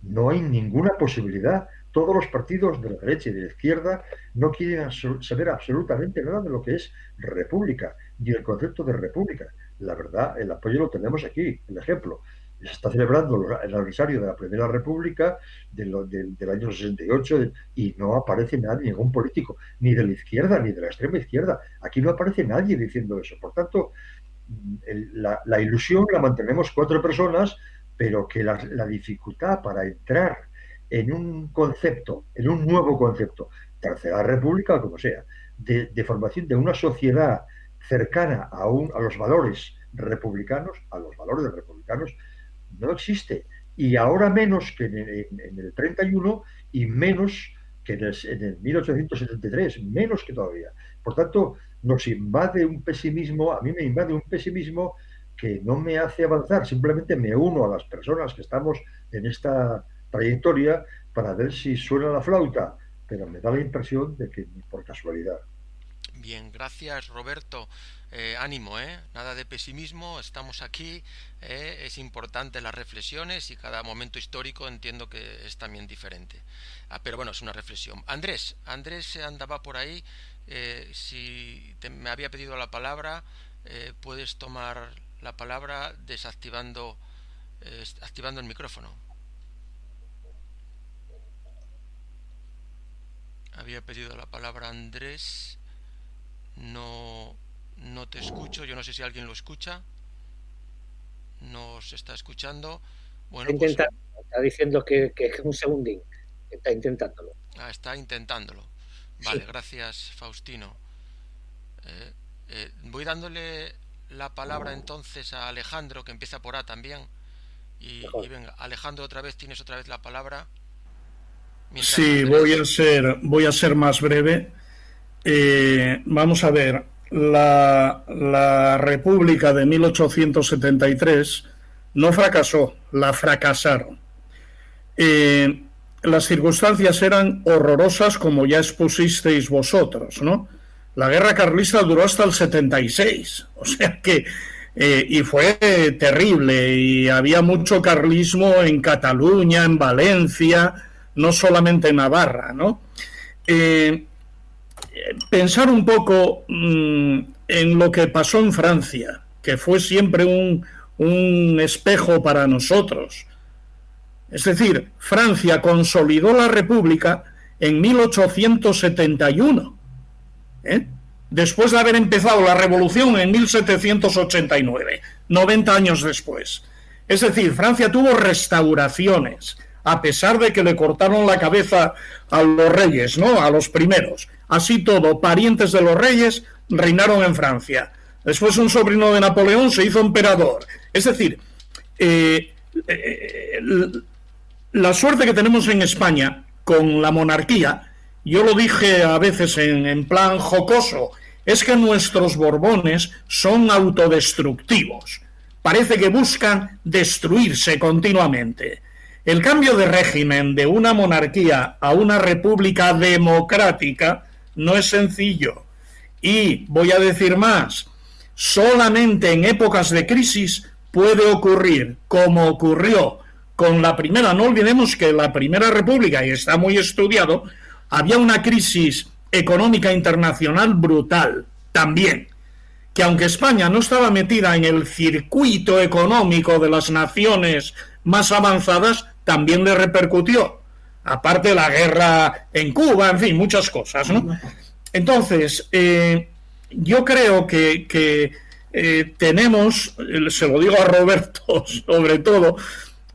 no hay ninguna posibilidad. Todos los partidos de la derecha y de la izquierda no quieren saber absolutamente nada de lo que es república, ni el concepto de república. La verdad, el apoyo lo tenemos aquí, el ejemplo. Se está celebrando el aniversario de la Primera República del año 68 y no aparece nadie, ningún político, ni de la izquierda, ni de la extrema izquierda. Aquí no aparece nadie diciendo eso. Por tanto, la ilusión la mantenemos 4 personas, pero que la dificultad para entrar en un concepto, en un nuevo concepto, Tercera República o como sea, de formación de una sociedad cercana a los valores republicanos, no existe. Y ahora menos que en el 31 y menos que en el 1873, menos que todavía. Por tanto, nos invade un pesimismo, a mí me invade un pesimismo que no me hace avanzar, simplemente me uno a las personas que estamos en esta trayectoria para ver si suena la flauta, pero me da la impresión de que ni por casualidad. Bien, gracias Roberto. Ánimo, nada de pesimismo, estamos aquí, es importante las reflexiones y cada momento histórico entiendo que es también diferente. Pero bueno, es una reflexión. Andrés andaba por ahí, si me había pedido la palabra, puedes tomar la palabra activando el micrófono. Había pedido la palabra Andrés. No te escucho, yo no sé si alguien lo escucha. No se está escuchando. Bueno, está diciendo que un segundín, que está intentándolo. Está intentándolo. Vale, sí. Gracias Faustino. Voy dándole la palabra entonces a Alejandro, que empieza por A también. Y venga, Alejandro, tienes otra vez la palabra. Sí, voy a ser más breve. Vamos a ver, la República de 1873 no fracasó, la fracasaron. Las circunstancias eran horrorosas, como ya expusisteis vosotros, ¿no? La guerra carlista duró hasta el 76, o sea que y fue terrible, y había mucho carlismo en Cataluña, en Valencia, no solamente en Navarra, ¿no? Pensar un poco en lo que pasó en Francia, que fue siempre un espejo para nosotros. Es decir, Francia consolidó la República en 1871, después de haber empezado la Revolución en 1789, 90 años después. Es decir, Francia tuvo restauraciones, a pesar de que le cortaron la cabeza a los reyes, ¿no? A los primeros. Así todo, parientes de los reyes reinaron en Francia. Después un sobrino de Napoleón se hizo emperador. Es decir, la suerte que tenemos en España con la monarquía, yo lo dije a veces en plan jocoso, es que nuestros Borbones son autodestructivos. Parece que buscan destruirse continuamente. El cambio de régimen de una monarquía a una república democrática no es sencillo. Y voy a decir más, solamente en épocas de crisis puede ocurrir, como ocurrió con la primera. No olvidemos que la Primera República, y está muy estudiado, había una crisis económica internacional brutal también, que aunque España no estaba metida en el circuito económico de las naciones más avanzadas, también le repercutió, aparte de la guerra en Cuba, en fin, muchas cosas, ¿no? Entonces, yo creo que tenemos, se lo digo a Roberto sobre todo,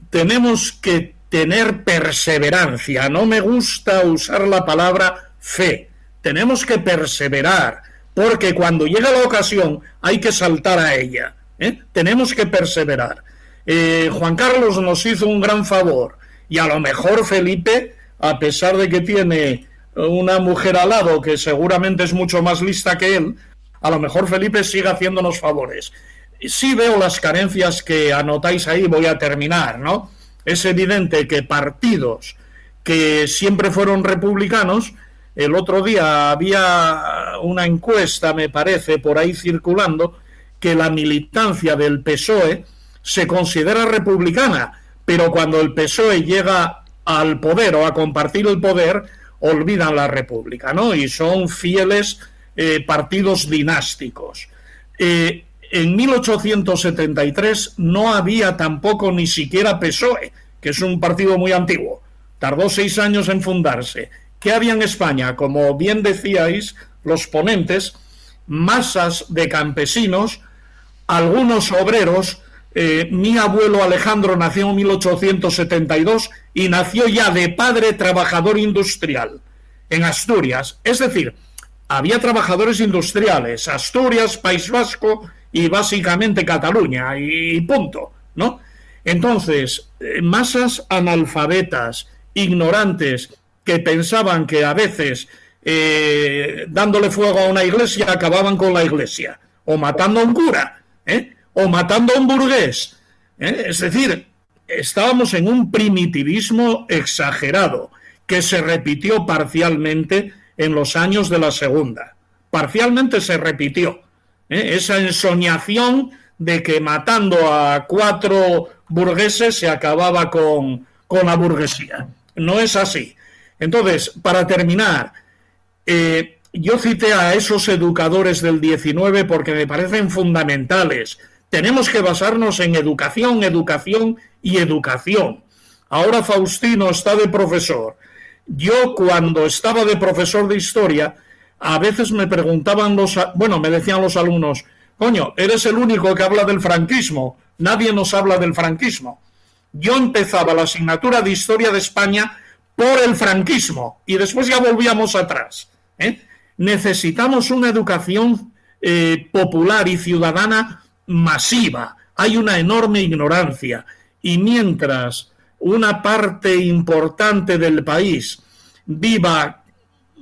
tenemos que tener perseverancia. No me gusta usar la palabra fe. Tenemos que perseverar, porque cuando llega la ocasión hay que saltar a ella. Tenemos que perseverar. Juan Carlos nos hizo un gran favor, y a lo mejor Felipe, a pesar de que tiene una mujer al lado que seguramente es mucho más lista que él, a lo mejor Felipe sigue haciéndonos favores. Sí veo las carencias que anotáis ahí, voy a terminar, ¿no? Es evidente que partidos que siempre fueron republicanos, el otro día había una encuesta, me parece, por ahí circulando, que la militancia del PSOE se considera republicana, pero cuando el PSOE llega al poder o a compartir el poder, olvidan la república, ¿no? Y son fieles partidos dinásticos. En 1873 no había tampoco ni siquiera PSOE, que es un partido muy antiguo. Tardó 6 años en fundarse. ¿Qué había en España? Como bien decíais los ponentes, masas de campesinos, algunos obreros. Mi abuelo Alejandro nació en 1872 y nació ya de padre trabajador industrial en Asturias. Es decir, había trabajadores industriales, Asturias, País Vasco y básicamente Cataluña, y punto, ¿no? Entonces, masas analfabetas, ignorantes, que pensaban que a veces dándole fuego a una iglesia acababan con la iglesia, o matando a un cura, o matando a un burgués. Es decir, estábamos en un primitivismo exagerado que se repitió parcialmente en los años de la Segunda. Parcialmente se repitió. Esa ensoñación de que matando a 4 burgueses se acababa con la burguesía. No es así. Entonces, para terminar, yo cité a esos educadores del 19 porque me parecen fundamentales. Tenemos que basarnos en educación, educación y educación. Ahora Faustino está de profesor. Yo, cuando estaba de profesor de historia, a veces me preguntaban me decían los alumnos, coño, eres el único que habla del franquismo, nadie nos habla del franquismo. Yo empezaba la asignatura de Historia de España por el franquismo y después ya volvíamos atrás. Necesitamos una educación popular y ciudadana masiva. Hay una enorme ignorancia y mientras una parte importante del país viva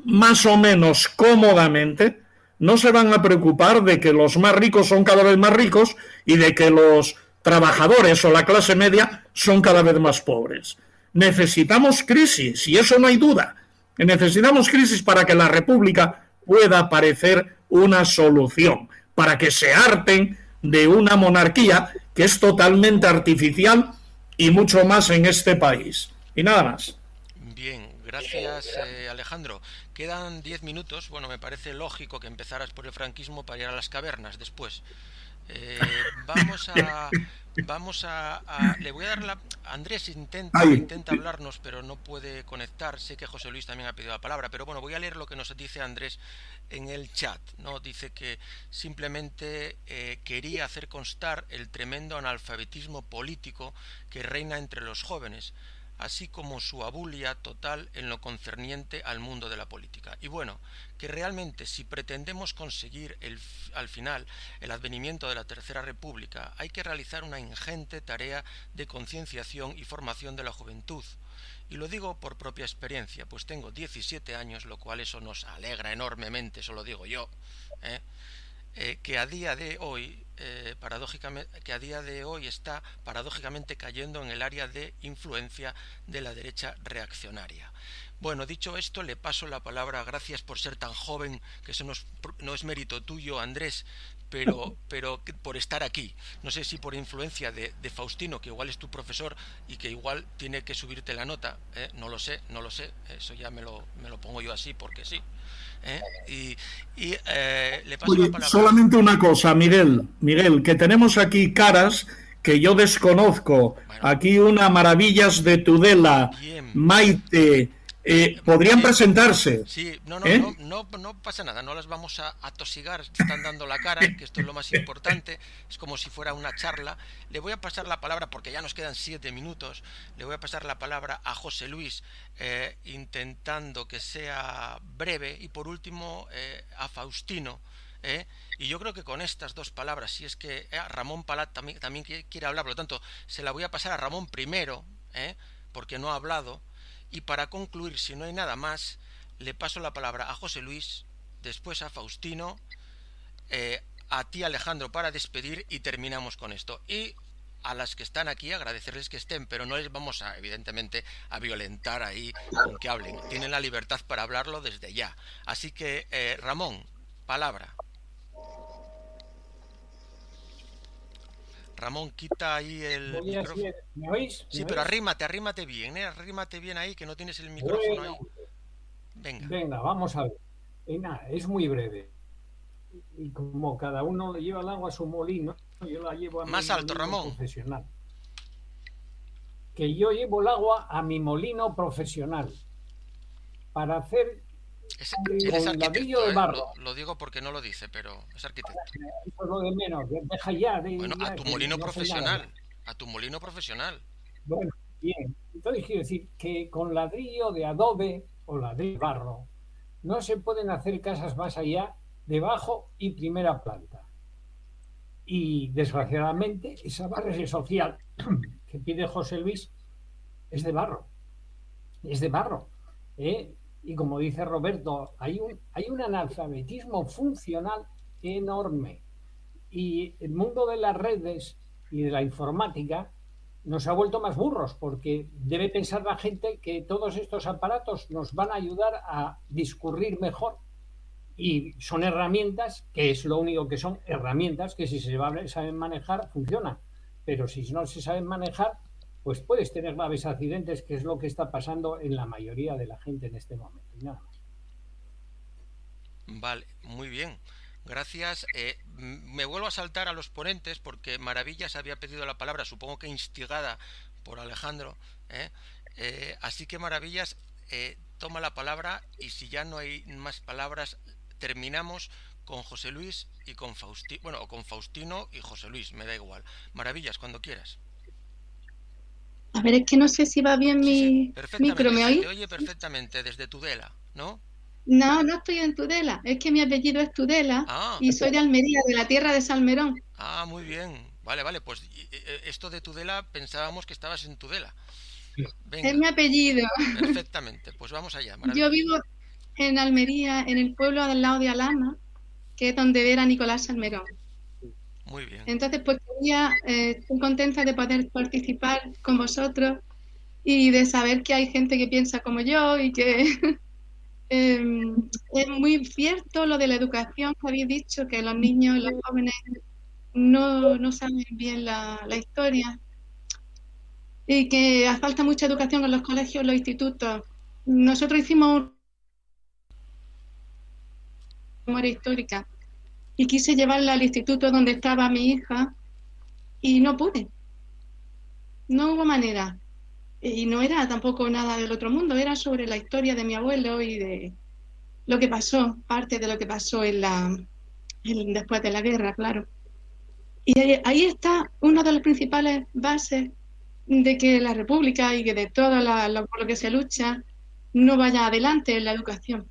más o menos cómodamente, no se van a preocupar de que los más ricos son cada vez más ricos y de que los trabajadores o la clase media son cada vez más pobres. Necesitamos crisis, y eso no hay duda. Necesitamos crisis para que la República pueda parecer una solución, para que se harten de una monarquía que es totalmente artificial y mucho más en este país. Y nada más. Bien, gracias Alejandro. Quedan 10 minutos. Bueno, me parece lógico que empezaras por el franquismo para ir a las cavernas después. Vamos a le voy a dar Andrés intenta hablarnos, pero no puede conectar. Sé que José Luis también ha pedido la palabra, pero bueno, voy a leer lo que nos dice Andrés en el chat, ¿no? Dice que simplemente quería hacer constar el tremendo analfabetismo político que reina entre los jóvenes. así como su abulia total en lo concerniente al mundo de la política. Y bueno, que realmente si pretendemos conseguir al final el advenimiento de la Tercera República, hay que realizar una ingente tarea de concienciación y formación de la juventud. Y lo digo por propia experiencia, pues tengo 17 años, lo cual eso nos alegra enormemente, eso lo digo yo, que a día de hoy está paradójicamente cayendo en el área de influencia de la derecha reaccionaria. Bueno, dicho esto, le paso la palabra. Gracias por ser tan joven, que eso no es mérito tuyo, Andrés, pero por estar aquí. No sé si por influencia de Faustino, que igual es tu profesor y que igual tiene que subirte la nota, no lo sé, eso ya me lo pongo yo así porque sí. Le paso la palabra. Solamente una cosa, Miguel, que tenemos aquí caras que yo desconozco. Bueno, aquí una Maravillas de Tudela, bien. Maite, podrían presentarse. Sí, no pasa nada, no las vamos a atosigar, están dando la cara, que esto es lo más importante, es como si fuera una charla. Le voy a pasar la palabra, porque ya nos quedan 7 minutos, le voy a pasar la palabra a José Luis, intentando que sea breve, y por último a Faustino. Y yo creo que con estas 2 palabras, si es que Ramón Palat también quiere hablar, por lo tanto se la voy a pasar a Ramón primero, porque no ha hablado. Y para concluir, si no hay nada más, le paso la palabra a José Luis, después a Faustino, a ti, Alejandro, para despedir, y terminamos con esto. Y a las que están aquí, agradecerles que estén, pero no les vamos evidentemente, a violentar ahí con que hablen. Tienen la libertad para hablarlo desde ya. Así que, Ramón, palabra. Ramón, quita ahí el micrófono. ¿Me oís? Sí, pero arrímate bien, arrímate bien ahí, que no tienes el micrófono ahí. Venga, vamos a ver. Es muy breve. Y como cada uno le lleva el agua a su molino, yo la llevo a más mi alto, molino Ramón. Profesional. Que yo llevo el agua a mi molino profesional para hacer él es arquitecto, de barro. Lo digo porque no lo dice, pero es arquitecto. Eso es lo de menos, deja ya. Bueno, a tu molino profesional. A tu molino profesional. Bueno, bien. Entonces quiero decir que con ladrillo de adobe o ladrillo de barro no se pueden hacer casas más allá de bajo y primera planta. Y desgraciadamente esa base social que pide José Luis es de barro. Es de barro. Y como dice Roberto, hay un analfabetismo funcional enorme. Y el mundo de las redes y de la informática nos ha vuelto más burros, porque debe pensar la gente que todos estos aparatos nos van a ayudar a discurrir mejor. Y son herramientas, que es lo único que son, herramientas que si se saben manejar, funcionan. Pero si no se saben manejar, pues puedes tener graves accidentes, que es lo que está pasando en la mayoría de la gente en este momento. Y nada más. Vale, muy bien. Gracias. Me vuelvo a saltar a los ponentes porque Maravillas había pedido la palabra, supongo que instigada por Alejandro. Así que Maravillas, toma la palabra, y si ya no hay más palabras, terminamos con José Luis y con Faustino. Bueno, o con Faustino y José Luis, me da igual. Maravillas, cuando quieras. A ver, es que no sé si va bien mi micro, ¿me oís? Te oye perfectamente desde Tudela, ¿no? No estoy en Tudela, es que mi apellido es Tudela y soy de Almería, de la tierra de Salmerón. Ah, muy bien. Vale, pues esto de Tudela pensábamos que estabas en Tudela. Venga. Es mi apellido. Perfectamente, pues vamos allá. Yo vivo en Almería, en el pueblo al lado de Alhama, que es donde era Nicolás Salmerón. Muy bien. Entonces, pues estoy contenta de poder participar con vosotros y de saber que hay gente que piensa como yo y que es muy cierto lo de la educación que habéis dicho, que los niños y los jóvenes no saben bien la historia y que hace falta mucha educación en los colegios, en los institutos. Nosotros hicimos una memoria histórica y quise llevarla al instituto donde estaba mi hija y no pude. No hubo manera. Y no era tampoco nada del otro mundo, era sobre la historia de mi abuelo y de lo que pasó, parte de lo que pasó después de la guerra, claro. Y ahí está una de las principales bases de que la República y que de todo por lo que se lucha no vaya adelante en la educación.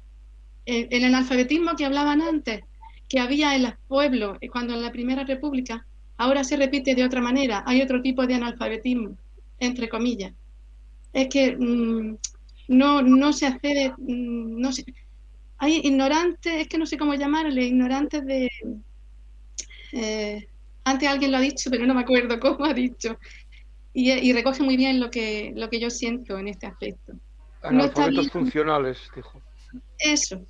El analfabetismo que hablaban antes, que había en los pueblos cuando en la Primera República, ahora se repite de otra manera. Hay otro tipo de analfabetismo, entre comillas. Es que no se accede, no se, hay ignorantes, es que no sé cómo llamarle, ignorantes de... antes alguien lo ha dicho, pero no me acuerdo cómo ha dicho. Y recoge muy bien lo que yo siento en este aspecto. Analfabetos funcionales, dijo. Eso.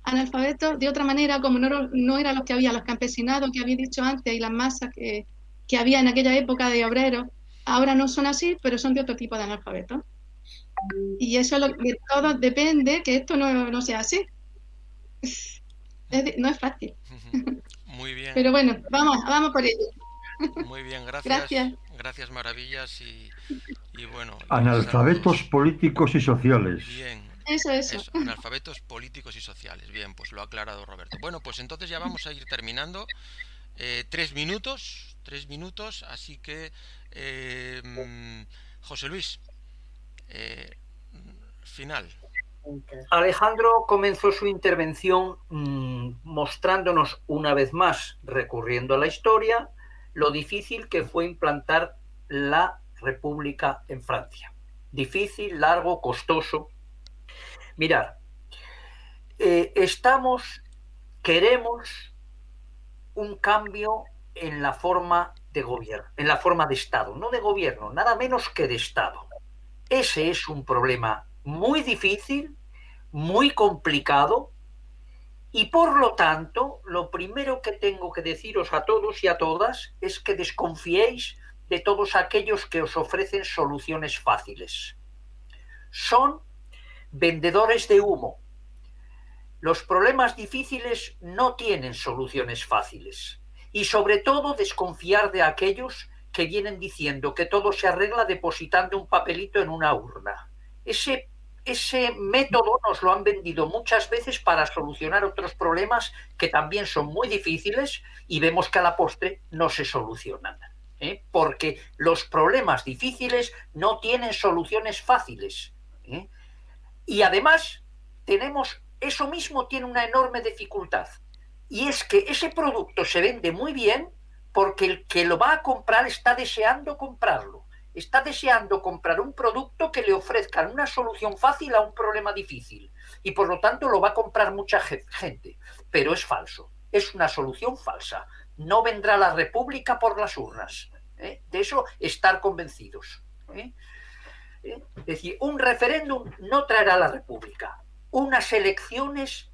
Analfabetos de otra manera, como no eran los que había, los campesinados que había dicho antes y las masas que había en aquella época de obreros, ahora no son así, pero son de otro tipo de analfabetos. Y eso de todo depende que esto no sea así. No es fácil. Muy bien. Pero bueno, vamos por ello. Muy bien, gracias Maravillas y bueno. Analfabetos políticos y sociales. Bien. Eso. Analfabetos políticos y sociales. Bien, pues lo ha aclarado Roberto. Bueno, pues entonces ya vamos a ir terminando. 3 minutos, así que José Luis, final. Alejandro comenzó su intervención mostrándonos una vez más, recurriendo a la historia, lo difícil que fue implantar la República en Francia. Difícil, largo, costoso. Mirad, queremos un cambio en la forma de gobierno, en la forma de Estado, no de gobierno, nada menos que de Estado. Ese es un problema muy difícil, muy complicado, y por lo tanto, lo primero que tengo que deciros a todos y a todas es que desconfiéis de todos aquellos que os ofrecen soluciones fáciles. Son vendedores de humo. Los problemas difíciles no tienen soluciones fáciles. Y sobre todo desconfiar de aquellos que vienen diciendo que todo se arregla depositando un papelito en una urna. Ese método nos lo han vendido muchas veces para solucionar otros problemas que también son muy difíciles y vemos que a la postre no se solucionan. Porque los problemas difíciles no tienen soluciones fáciles. Y además eso mismo tiene una enorme dificultad. Y es que ese producto se vende muy bien porque el que lo va a comprar está deseando comprarlo. Está deseando comprar un producto que le ofrezca una solución fácil a un problema difícil. Y por lo tanto lo va a comprar mucha gente. Pero es falso. Es una solución falsa. No vendrá la República por las urnas. De eso estar convencidos. Es decir, un referéndum no traerá la República. Unas elecciones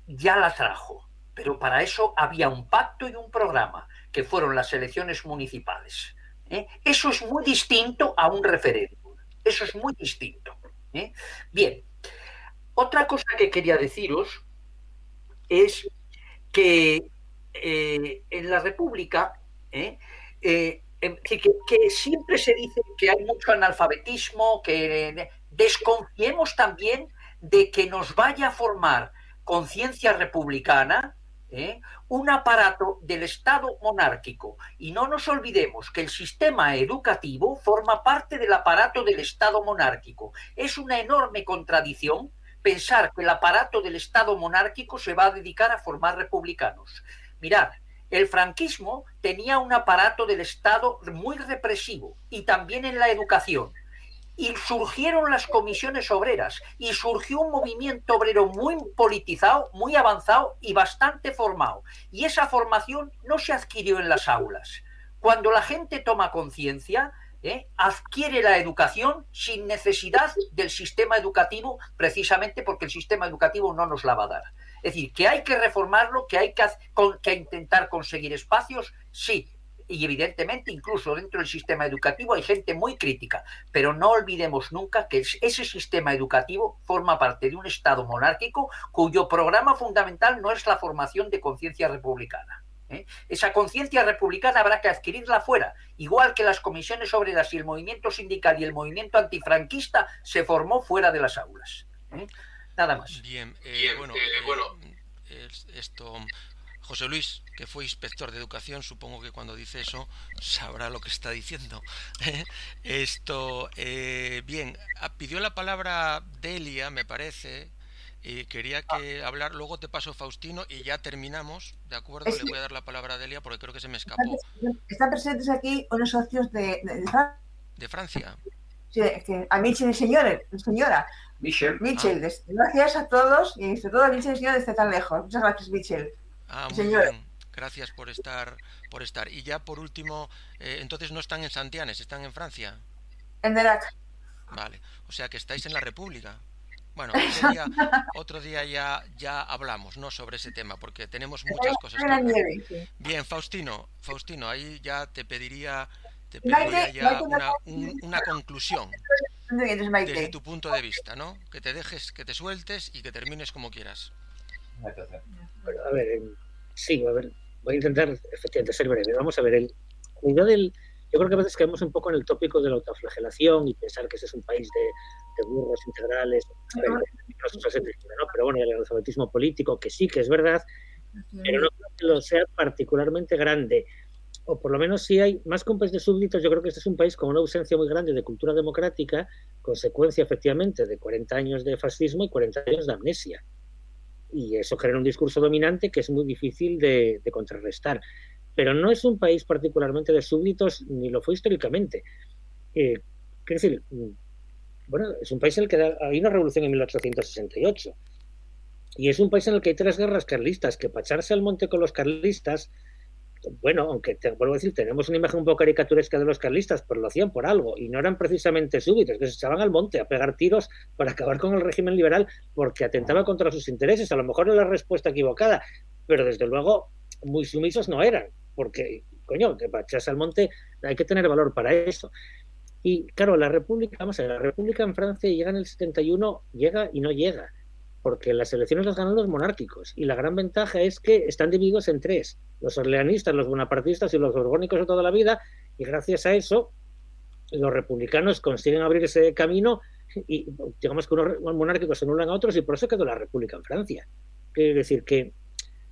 ya la trajo. Pero para eso había un pacto y un programa, que fueron las elecciones municipales. Eso es muy distinto a un referéndum. Eso es muy distinto. Bien, otra cosa que quería deciros es que en la República que siempre se dice que hay mucho analfabetismo, que desconfiemos también de que nos vaya a formar conciencia republicana, un aparato del Estado monárquico. Y no nos olvidemos que el sistema educativo forma parte del aparato del Estado monárquico. Es una enorme contradicción pensar que el aparato del Estado monárquico se va a dedicar a formar republicanos. Mirad, el franquismo tenía un aparato del Estado muy represivo y también en la educación. Y surgieron las comisiones obreras y surgió un movimiento obrero muy politizado, muy avanzado y bastante formado. Y esa formación no se adquirió en las aulas. Cuando la gente toma conciencia, adquiere la educación sin necesidad del sistema educativo, precisamente porque el sistema educativo no nos la va a dar. Es decir, que hay que reformarlo, que hay que intentar conseguir espacios, sí. Y evidentemente incluso dentro del sistema educativo hay gente muy crítica, pero no olvidemos nunca que ese sistema educativo forma parte de un Estado monárquico cuyo programa fundamental no es la formación de conciencia republicana. Esa conciencia republicana habrá que adquirirla fuera, igual que las comisiones obreras y el movimiento sindical y el movimiento antifranquista se formó fuera de las aulas. Nada más. Bien, esto... José Luis, que fue inspector de educación, supongo que cuando dice eso sabrá lo que está diciendo. Bien, pidió la palabra Delia, me parece, y quería que hablar, luego te paso Faustino y ya terminamos, ¿de acuerdo? Le voy a dar la palabra a Delia porque creo que se me escapó. Están presentes aquí unos socios de ¿De Francia? Sí, que a Michel y señora. Michel, gracias a todos y sobre todo a Michel y señora desde tan lejos. Muchas gracias, Michel. Muy bien. Gracias por estar. Y ya por último, entonces no están en Santianes, están en Francia. En Derac. Vale, o sea que estáis en la República. Bueno, otro día ya hablamos, ¿no?, sobre ese tema, porque tenemos muchas cosas que hablar. Bien, Faustino, ahí ya te pediría ya una conclusión desde tu punto de vista, ¿no? Que te dejes, que te sueltes y que termines como quieras. Bueno, a ver, sí, voy a intentar efectivamente ser breve. Vamos a ver, yo creo que a veces caemos un poco en el tópico de la autoflagelación y pensar que ese es un país de burros integrales, ¿no? Pero bueno, el analfabetismo político, que sí, que es verdad, pero no creo que lo sea particularmente grande. O por lo menos si hay más que un país de súbditos, yo creo que este es un país con una ausencia muy grande de cultura democrática, consecuencia efectivamente de 40 años de fascismo y 40 años de amnesia. Y eso genera un discurso dominante que es muy difícil de contrarrestar. Pero no es un país particularmente de súbditos, ni lo fue históricamente. Quiero decir, bueno, es un país en el que hay una revolución en 1868. Y es un país en el que hay 3 guerras carlistas, que para echarse al monte con los carlistas, bueno, aunque vuelvo a decir, tenemos una imagen un poco caricaturesca de los carlistas, pero lo hacían por algo, y no eran precisamente súbditos, que se echaban al monte a pegar tiros para acabar con el régimen liberal, porque atentaba contra sus intereses. A lo mejor era la respuesta equivocada, pero desde luego muy sumisos no eran, porque, coño, que para echarse al monte hay que tener valor para eso. Y claro, la República en Francia llega en el 71, llega y no llega, porque las elecciones las ganan los monárquicos, y la gran ventaja es que están divididos en 3, los orleanistas, los bonapartistas y los borbónicos de toda la vida, y gracias a eso los republicanos consiguen abrir ese camino y digamos que unos monárquicos se anulan a otros, y por eso quedó la República en Francia. Quiere decir que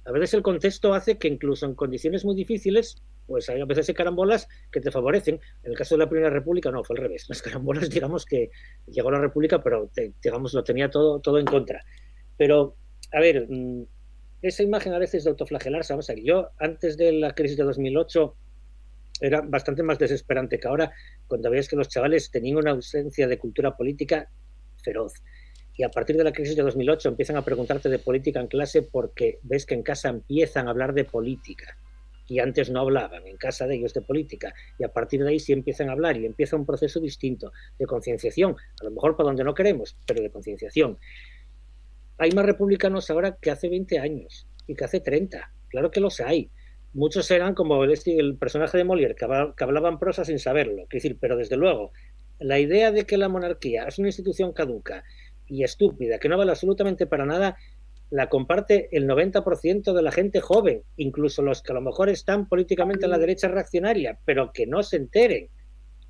a veces el contexto hace que incluso en condiciones muy difíciles, pues hay a veces hay carambolas que te favorecen. En el caso de la Primera República no, fue al revés. Las carambolas, digamos que llegó la República, pero digamos lo tenía todo en contra. Pero, a ver, esa imagen a veces de autoflagelarse, vamos a ver, yo antes de la crisis de 2008 era bastante más desesperante que ahora, cuando veías que los chavales tenían una ausencia de cultura política feroz. Y a partir de la crisis de 2008 empiezan a preguntarte de política en clase porque ves que en casa empiezan a hablar de política. Y antes no hablaban en casa de ellos de política. Y a partir de ahí sí empiezan a hablar y empieza un proceso distinto de concienciación. A lo mejor para donde no queremos, pero de concienciación. Hay más republicanos ahora que hace 20 años y que hace 30. Claro que los hay. Muchos eran como el personaje de Molière, que hablaban prosa sin saberlo. Es decir, pero desde luego, la idea de que la monarquía es una institución caduca y estúpida, que no vale absolutamente para nada, la comparte el 90% de la gente joven, incluso los que a lo mejor están políticamente en la derecha reaccionaria, pero que no se enteren.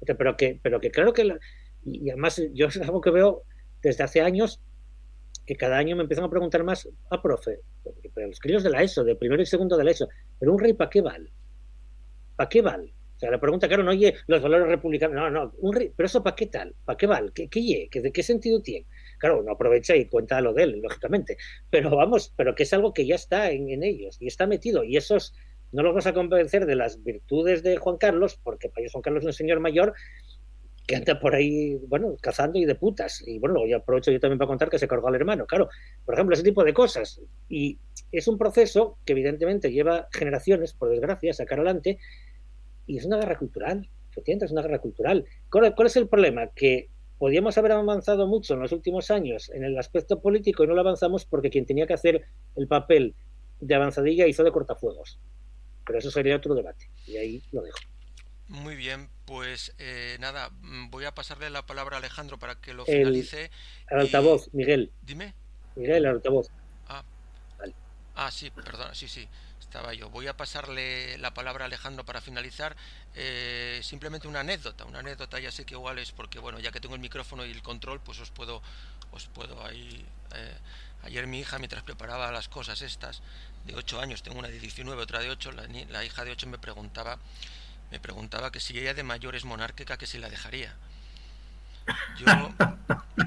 Pero que claro que... Y además yo es algo que veo desde hace años, que cada año me empiezan a preguntar más, profe, pero los críos de la ESO, de primero y segundo de la ESO, ¿pero un rey para qué vale? ¿Para qué vale? O sea, la pregunta, claro, no oye los valores republicanos, no, un rey, pero eso ¿para qué tal? ¿Para qué vale? ¿De qué sentido tiene? Claro, uno aprovecha y cuenta lo de él, lógicamente, pero vamos, pero que es algo que ya está en ellos y está metido, y esos no los vas a convencer de las virtudes de Juan Carlos, porque para ellos Juan Carlos es un señor mayor que anda por ahí, bueno, cazando y de putas. Y bueno, yo aprovecho yo también para contar que se cargó al hermano, claro. Por ejemplo, ese tipo de cosas. Y es un proceso que evidentemente lleva generaciones, por desgracia, a sacar adelante, y es una guerra cultural. Efectivamente, es una guerra cultural. ¿Cuál es el problema? Que podíamos haber avanzado mucho en los últimos años en el aspecto político y no lo avanzamos porque quien tenía que hacer el papel de avanzadilla hizo de cortafuegos. Pero eso sería otro debate. Y ahí lo dejo. Muy bien, pues nada, voy a pasarle la palabra a Alejandro para que lo finalice. El altavoz, Miguel. Dime. Miguel, el altavoz. Vale. Sí, perdona, sí, estaba yo. Voy a pasarle la palabra a Alejandro para finalizar. Simplemente una anécdota, ya sé que igual es porque, bueno, ya que tengo el micrófono y el control, pues os puedo ahí Ayer mi hija, mientras preparaba las cosas estas, de 8 años, tengo una de 19, otra de 8, la hija de 8 me preguntaba que si ella de mayor es monárquica, que si la dejaría.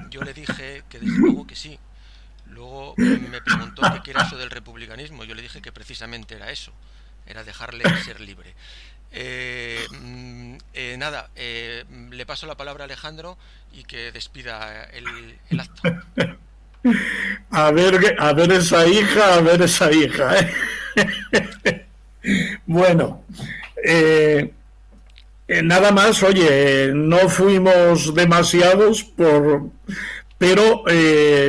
Yo le dije que desde luego que sí. Luego me preguntó qué era eso del republicanismo. Yo le dije que precisamente era eso, era dejarle ser libre. Nada, le paso la palabra a Alejandro y que despida el acto. A ver esa hija, ¿eh? Bueno, nada más, oye, no fuimos demasiados, pero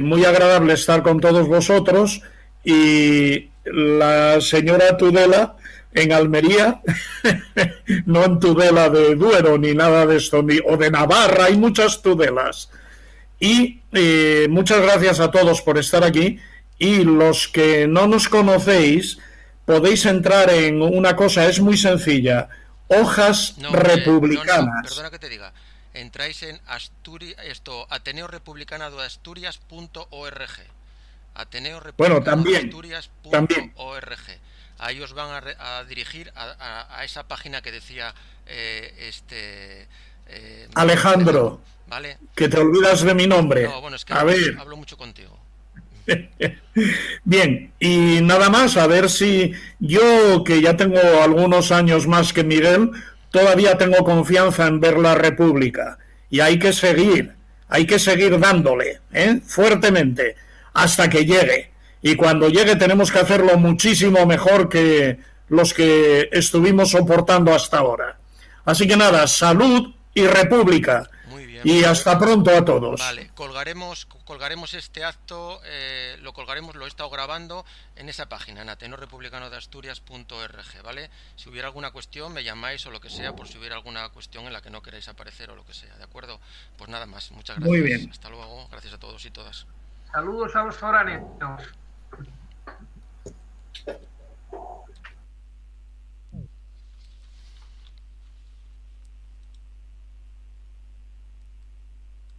muy agradable estar con todos vosotros, y la señora Tudela en Almería, no en Tudela de Duero ni nada de esto, o de Navarra, hay muchas Tudelas. Y muchas gracias a todos por estar aquí, y los que no nos conocéis podéis entrar en una cosa, es muy sencilla, Hojas Republicanas. Perdona que te diga, entráis en Ateneo Republicana de Asturias.org. Ateneo Republicano de Asturias.org. Ahí os van a dirigir a esa página que decía Alejandro, ¿vale? Que te olvidas de mi nombre. No, bueno, es que hablo mucho contigo. Bien, y nada más, a ver si yo, que ya tengo algunos años más que Miguel, todavía tengo confianza en ver la República, y hay que seguir dándole, fuertemente, hasta que llegue, y cuando llegue tenemos que hacerlo muchísimo mejor que los que estuvimos soportando hasta ahora. Así que nada, salud y República. Y hasta pronto a todos. Vale, colgaremos este acto, lo he estado grabando en esa página, en ateneorepublicanodeasturias.org, ¿vale? Si hubiera alguna cuestión me llamáis o lo que sea, por si hubiera alguna cuestión en la que no queráis aparecer o lo que sea, ¿de acuerdo? Pues nada más, muchas gracias. Muy bien. Hasta luego, gracias a todos y todas. Saludos a los foráneos.